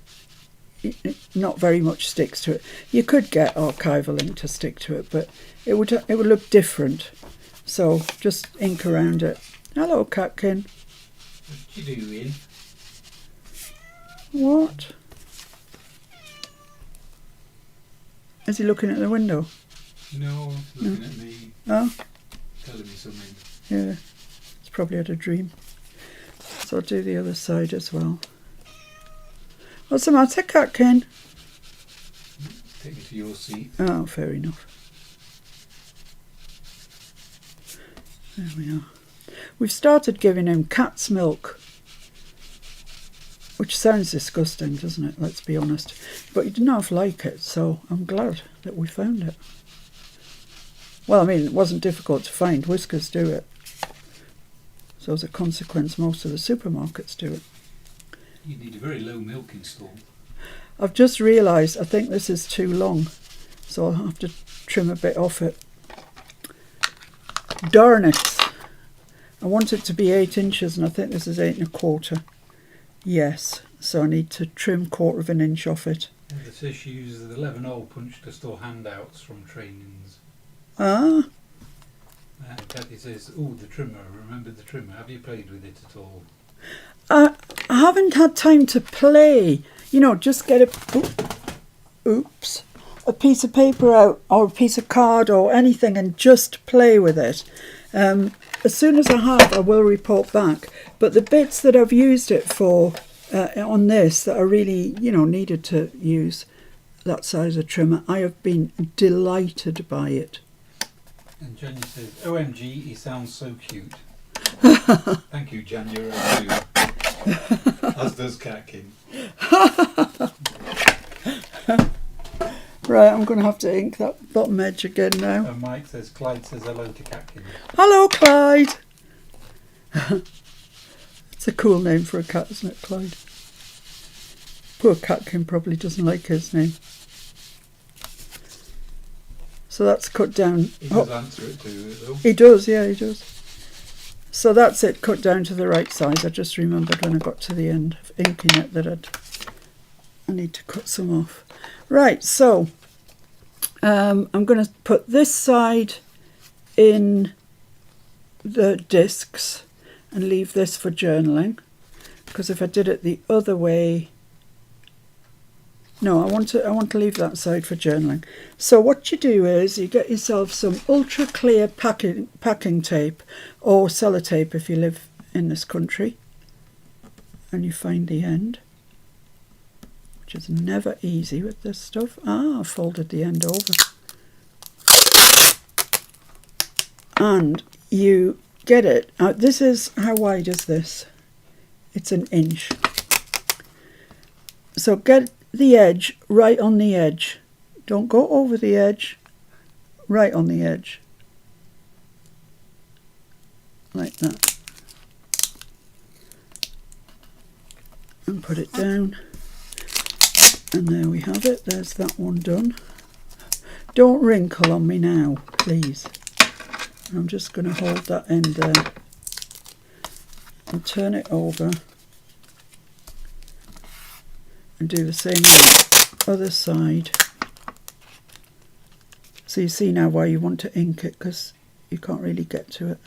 not very much sticks to it. You could get archival ink to stick to it, but it would look different. So just ink around it. Hello, Catkin. What you doing? What? Is he looking at the window? No, looking at me. Oh? Telling me something. Yeah. He's probably had a dream. So I'll do the other side as well. What's the matter, Catkin? Take me to your seat. Oh, fair enough. There we are. We've started giving him cat's milk, which sounds disgusting, doesn't it? Let's be honest. But he didn't half like it, so I'm glad that we found it. Well, I mean, it wasn't difficult to find. Whiskers do it. So as a consequence, most of the supermarkets do it. You need a very low milking stool. I've just realised I think this is too long, so I'll have to trim a bit off it. Darn it! I want it to be 8 inches, and I think this is 8 1/4. Yes, so I need to trim 1/4 of an inch off it. And the says she uses the 11-hole punch to store handouts from trainings. Ah, And Kathy says, "Oh, the trimmer. Remember the trimmer? Have you played with it at all?" I haven't had time to play. You know, just get a piece of paper out, or a piece of card or anything, and just play with it. As soon as I have, I will report back. But the bits that I've used it for on this, that I really, you know, needed to use that size of trimmer, I have been delighted by it. And Jenny says, "OMG, he sounds so cute." Thank you, January too. As does Catkin. Right, I'm going to have to ink that bottom edge again now. And Mike says, "Clyde says hello to Catkin." Hello, Clyde. It's a cool name for a cat, isn't it, Clyde? Poor Catkin probably doesn't like his name. So that's cut down. He does answer it too, though. He does, yeah, he does. So that's it, cut down to the right size. I just remembered when I got to the end of inking it that I need to cut some off. Right, so I'm going to put this side in the discs and leave this for journaling, because if I did it the other way, no, I want to leave that side for journaling. So what you do is you get yourself some ultra clear packing tape, or sellotape if you live in this country, and you find the end, which is never easy with this stuff. I folded the end over. And you get it. This is, how wide is this? It's 1 inch. So get the edge right on the edge. Don't go over the edge, right on the edge. Like that. And put it down. And there we have it. There's that one done. Don't wrinkle on me now, please. I'm just going to hold that end there and turn it over and do the same on the other side. So you see now why you want to ink it, because you can't really get to it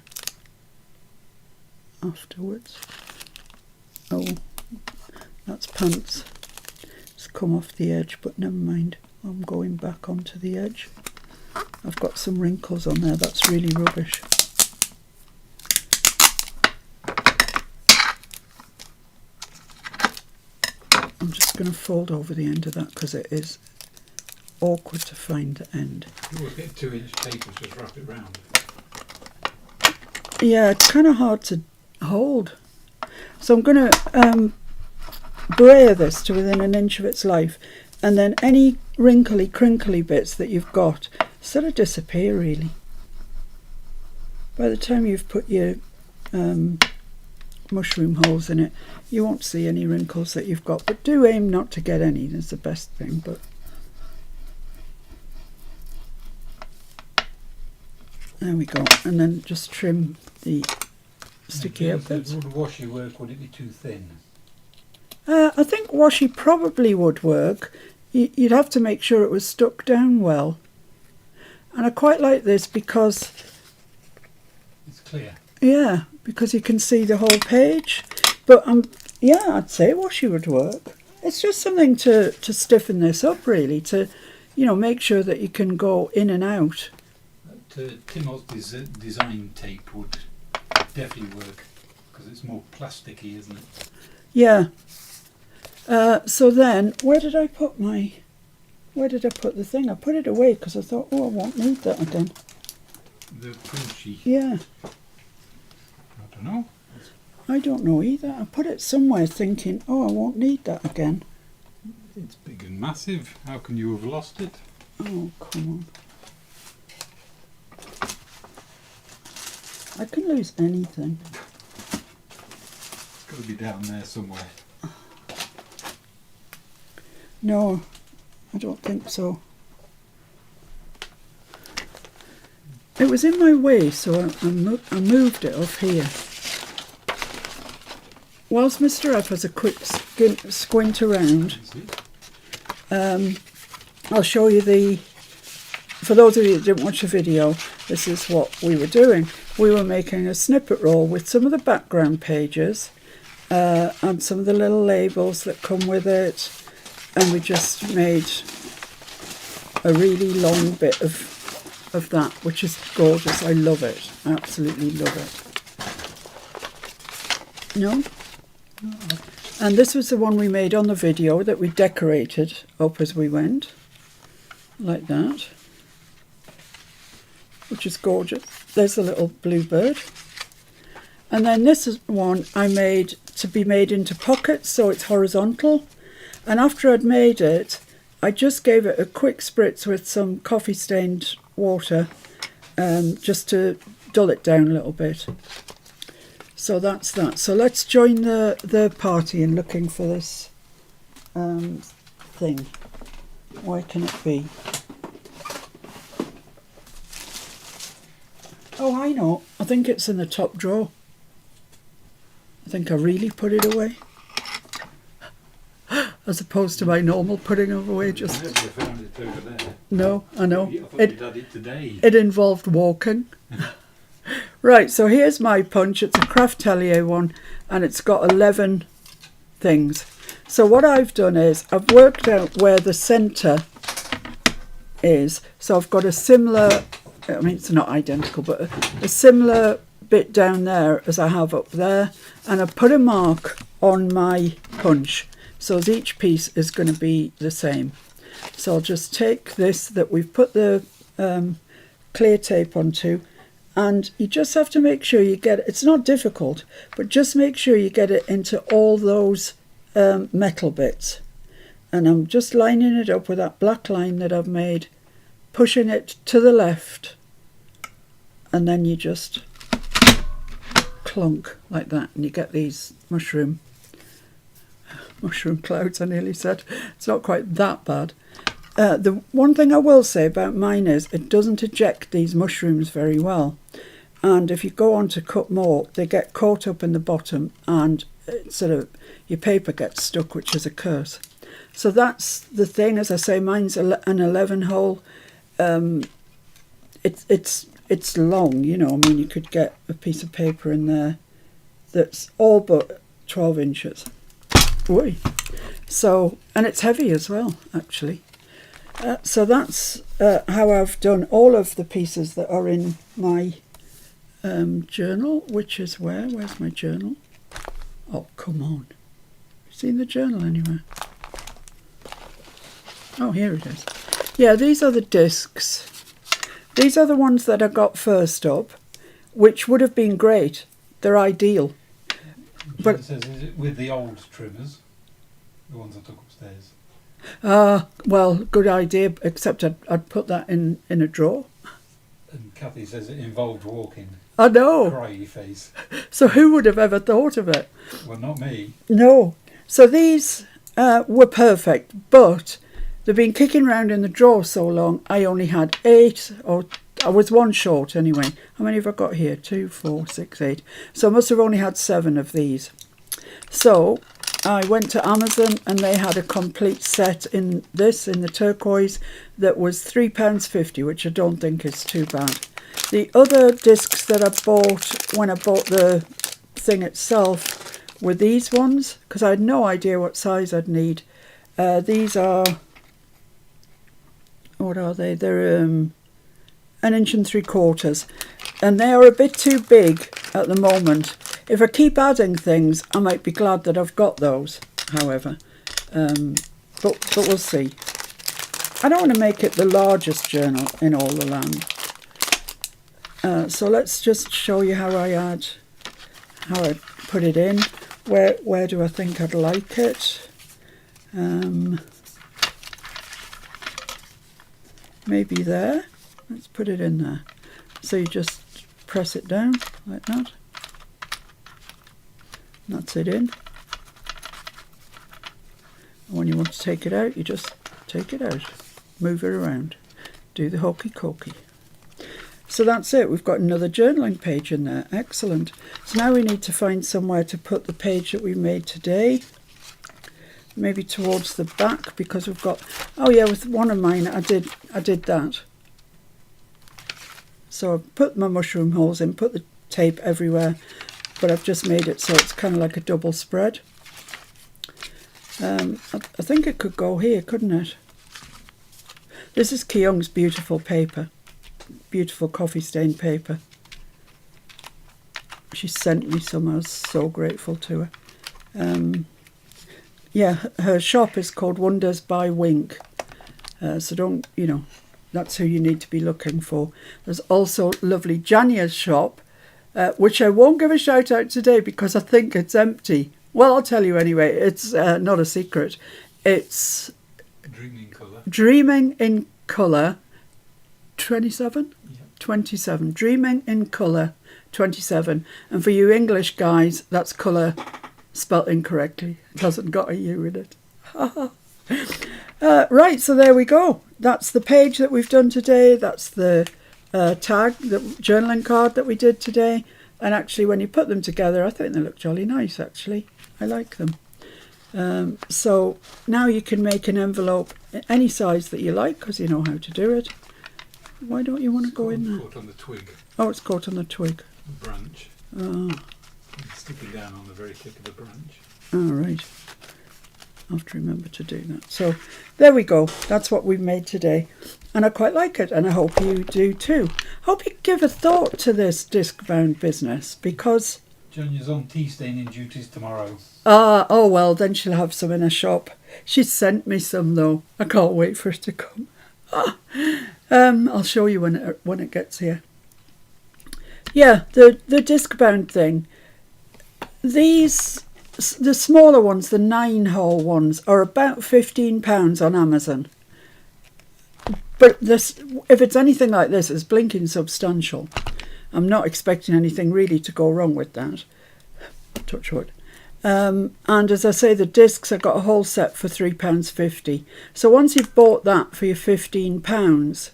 afterwards. Oh, that's pants. It's come off the edge, but never mind. I'm going back onto the edge. I've got some wrinkles on there. That's really rubbish. I'm just going to fold over the end of that because it is awkward to find the end. You always get 2-inch tape and just wrap it round. Yeah, it's kind of hard to hold. So I'm going to brayer this to within 1 inch of its life, and then any wrinkly, crinkly bits that you've got sort of disappear really. By the time you've put your mushroom holes in it, you won't see any wrinkles that you've got, but do aim not to get any. That's the best thing. But there we go, and then just trim the sticky out bits. Would washi work? Would it be too thin? I think washi probably would work. You'd have to make sure it was stuck down well. And I quite like this because it's clear. Yeah, because you can see the whole page. But yeah, I'd say washi would work. It's just something to stiffen this up really, to make sure that you can go in and out. Tim Holt's design tape would definitely work because it's more plasticky, isn't it? Yeah. So then, where did I put the thing? I put it away because I thought, oh, I won't need that again. The crunchy. Yeah. I don't know. I don't know either. I put it somewhere thinking, oh, I won't need that again. It's big and massive. How can you have lost it? Oh, come on. I can lose anything. It's got to be down there somewhere. No, I don't think so. It was in my way, so I moved it off here. Whilst Mr. F has a quick squint around, I'll show you for those of you that didn't watch the video, this is what we were doing. We were making a snippet roll with some of the background pages and some of the little labels that come with it, and we just made a really long bit of that, which is gorgeous. I love it. I absolutely love it. No? And this was the one we made on the video that we decorated up as we went, like that, which is gorgeous. There's a little bluebird. And then this is one I made to be made into pockets, so it's horizontal. And after I'd made it, I just gave it a quick spritz with some coffee stained water, just to dull it down a little bit. So that's that. So let's join the party in looking for this thing. Where can it be? Oh, I know. I think it's in the top drawer. I think I really put it away. As opposed to my normal putting it away. Just I never found it over there. No, I know. I thought you'd had it today. It involved walking. Right, so here's my punch. It's a Craft Atelier one, and it's got 11 things. So what I've done is I've worked out where the centre is. So I've got a similar, I mean it's not identical, but a similar bit down there as I have up there, and I've put a mark on my punch. So each piece is going to be the same. So I'll just take this that we've put the clear tape onto, and you just have to make sure you get it. It's not difficult, but just make sure you get it into all those metal bits. And I'm just lining it up with that black line that I've made, pushing it to the left, and then you just clunk like that, and you get these mushroom clouds, I nearly said. It's not quite that bad. The one thing I will say about mine is it doesn't eject these mushrooms very well, and if you go on to cut more, they get caught up in the bottom, and sort of your paper gets stuck, which is a curse. So that's the thing. As I say, mine's an 11 hole. It's long, you know. I mean, you could get a piece of paper in there that's all but 12 inches. Oy. So, and it's heavy as well, actually. So that's how I've done all of the pieces that are in my journal, which is where? Where's my journal? Oh, come on. Seen the journal anywhere? Oh, here it is. Yeah, these are the discs. These are the ones that I got first up, which would have been great. They're ideal. But it says, is it with the old trimmers, the ones I took upstairs? Well, good idea, except I'd put that in a drawer. And Kathy says it involved walking. I know. Cryy face. So who would have ever thought of it? Well, not me. No. So these were perfect, but they've been kicking around in the drawer so long, I only had 8, or I was one short anyway. How many have I got here? 2, 4, 6, 8. So I must have only had 7 of these. So I went to Amazon and they had a complete set in the turquoise, that was £3.50, which I don't think is too bad. The other discs that I bought when I bought the thing itself were these ones, because I had no idea what size I'd need. These are, what are they? They're 1 3/4 inches, and they are a bit too big at the moment. If I keep adding things, I might be glad that I've got those, however. But we'll see. I don't want to make it the largest journal in all the land. So let's just show you how I put it in. Where do I think I'd like it? Maybe there. Let's put it in there. So you just press it down like that. That's it in. And when you want to take it out, you just take it out. Move it around. Do the hokey cokey. So that's it. We've got another journaling page in there. Excellent. So now we need to find somewhere to put the page that we made today. Maybe towards the back, because we've got... Oh yeah, with one of mine I did that. So I put my mushroom holes in, put the tape everywhere, but I've just made it so it's kind of like a double spread. I think it could go here, couldn't it? This is Kyung's beautiful paper. Beautiful coffee stained paper. She sent me some. I was so grateful to her. Yeah, her shop is called Wonders by Wink. So don't, that's who you need to be looking for. There's also lovely Janya's shop, which I won't give a shout out today because I think it's empty. Well, I'll tell you anyway. It's not a secret. It's Dreaming in Colour. Dreaming in Colour 27? Yeah. 27. Dreaming in Colour 27. And for you English guys, that's colour spelt incorrectly. It hasn't got a U in it. Right, so there we go. That's the page that we've done today. That's the tag, the journaling card that we did today. And actually, when you put them together, I think they look jolly nice, actually. I like them. So now you can make an envelope any size that you like, because you know how to do it. Why don't you want to go in there? Caught on the twig. Oh, it's caught on the twig. The branch. Oh. It's sticking down on the very tip of the branch. All right. I'll have to remember to do that. So there we go. That's what we've made today. And I quite like it, and I hope you do too. Hope you give a thought to this disc-bound business, because... Janya's on tea staining duties tomorrow. Oh well, then she'll have some in her shop. She sent me some though. I can't wait for it to come. I'll show you when it gets here. Yeah, the disc-bound thing. The smaller ones, the 9-hole ones, are about £15 on Amazon. But if it's anything like this, it's blinking substantial. I'm not expecting anything really to go wrong with that. Touch wood. And as I say, the discs, I got a whole set for £3.50. So once you've bought that for your £15,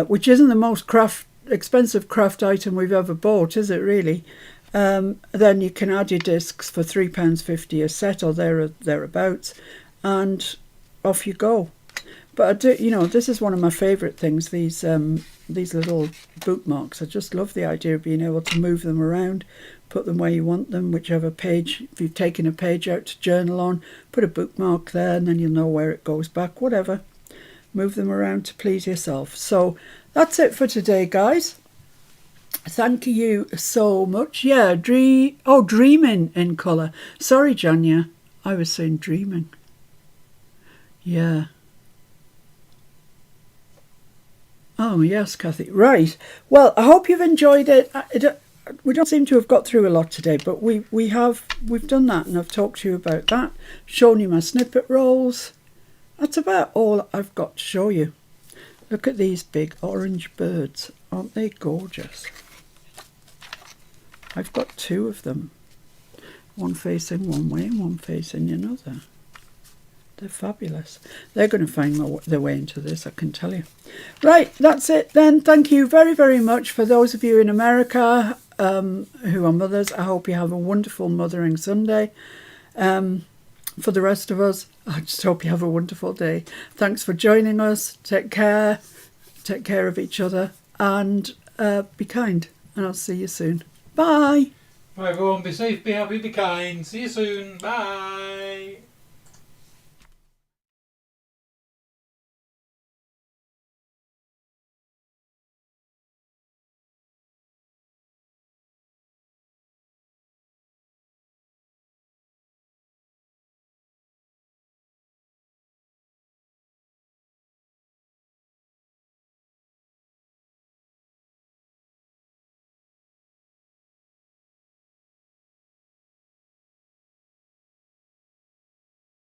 which isn't the most expensive craft item we've ever bought, is it really? Then you can add your discs for £3.50 a set or thereabouts, and off you go. But I do, you know, this is one of my favourite things, these little bookmarks. I just love the idea of being able to move them around, put them where you want them, whichever page. If you've taken a page out to journal on, put a bookmark there and then you'll know where it goes back, whatever. Move them around to please yourself. So that's it for today, guys. Thank you so much. Yeah, dreaming in colour. Sorry, Janya, I was saying dreaming. Yeah. Oh, yes, Kathy. Right. Well, I hope you've enjoyed it. We don't seem to have got through a lot today, but we've done that, and I've talked to you about that, shown you my snippet rolls. That's about all I've got to show you. Look at these big orange birds. Aren't they gorgeous? I've got two of them. One facing one way and one facing another. They're fabulous. They're going to find their way into this, I can tell you. Right, that's it then. Thank you very, very much. For those of you in America who are mothers, I hope you have a wonderful Mothering Sunday. For the rest of us, I just hope you have a wonderful day. Thanks for joining us. Take care. Take care of each other. And be kind. And I'll see you soon. Bye. Bye everyone. Be safe, be happy, be kind. See you soon. Bye.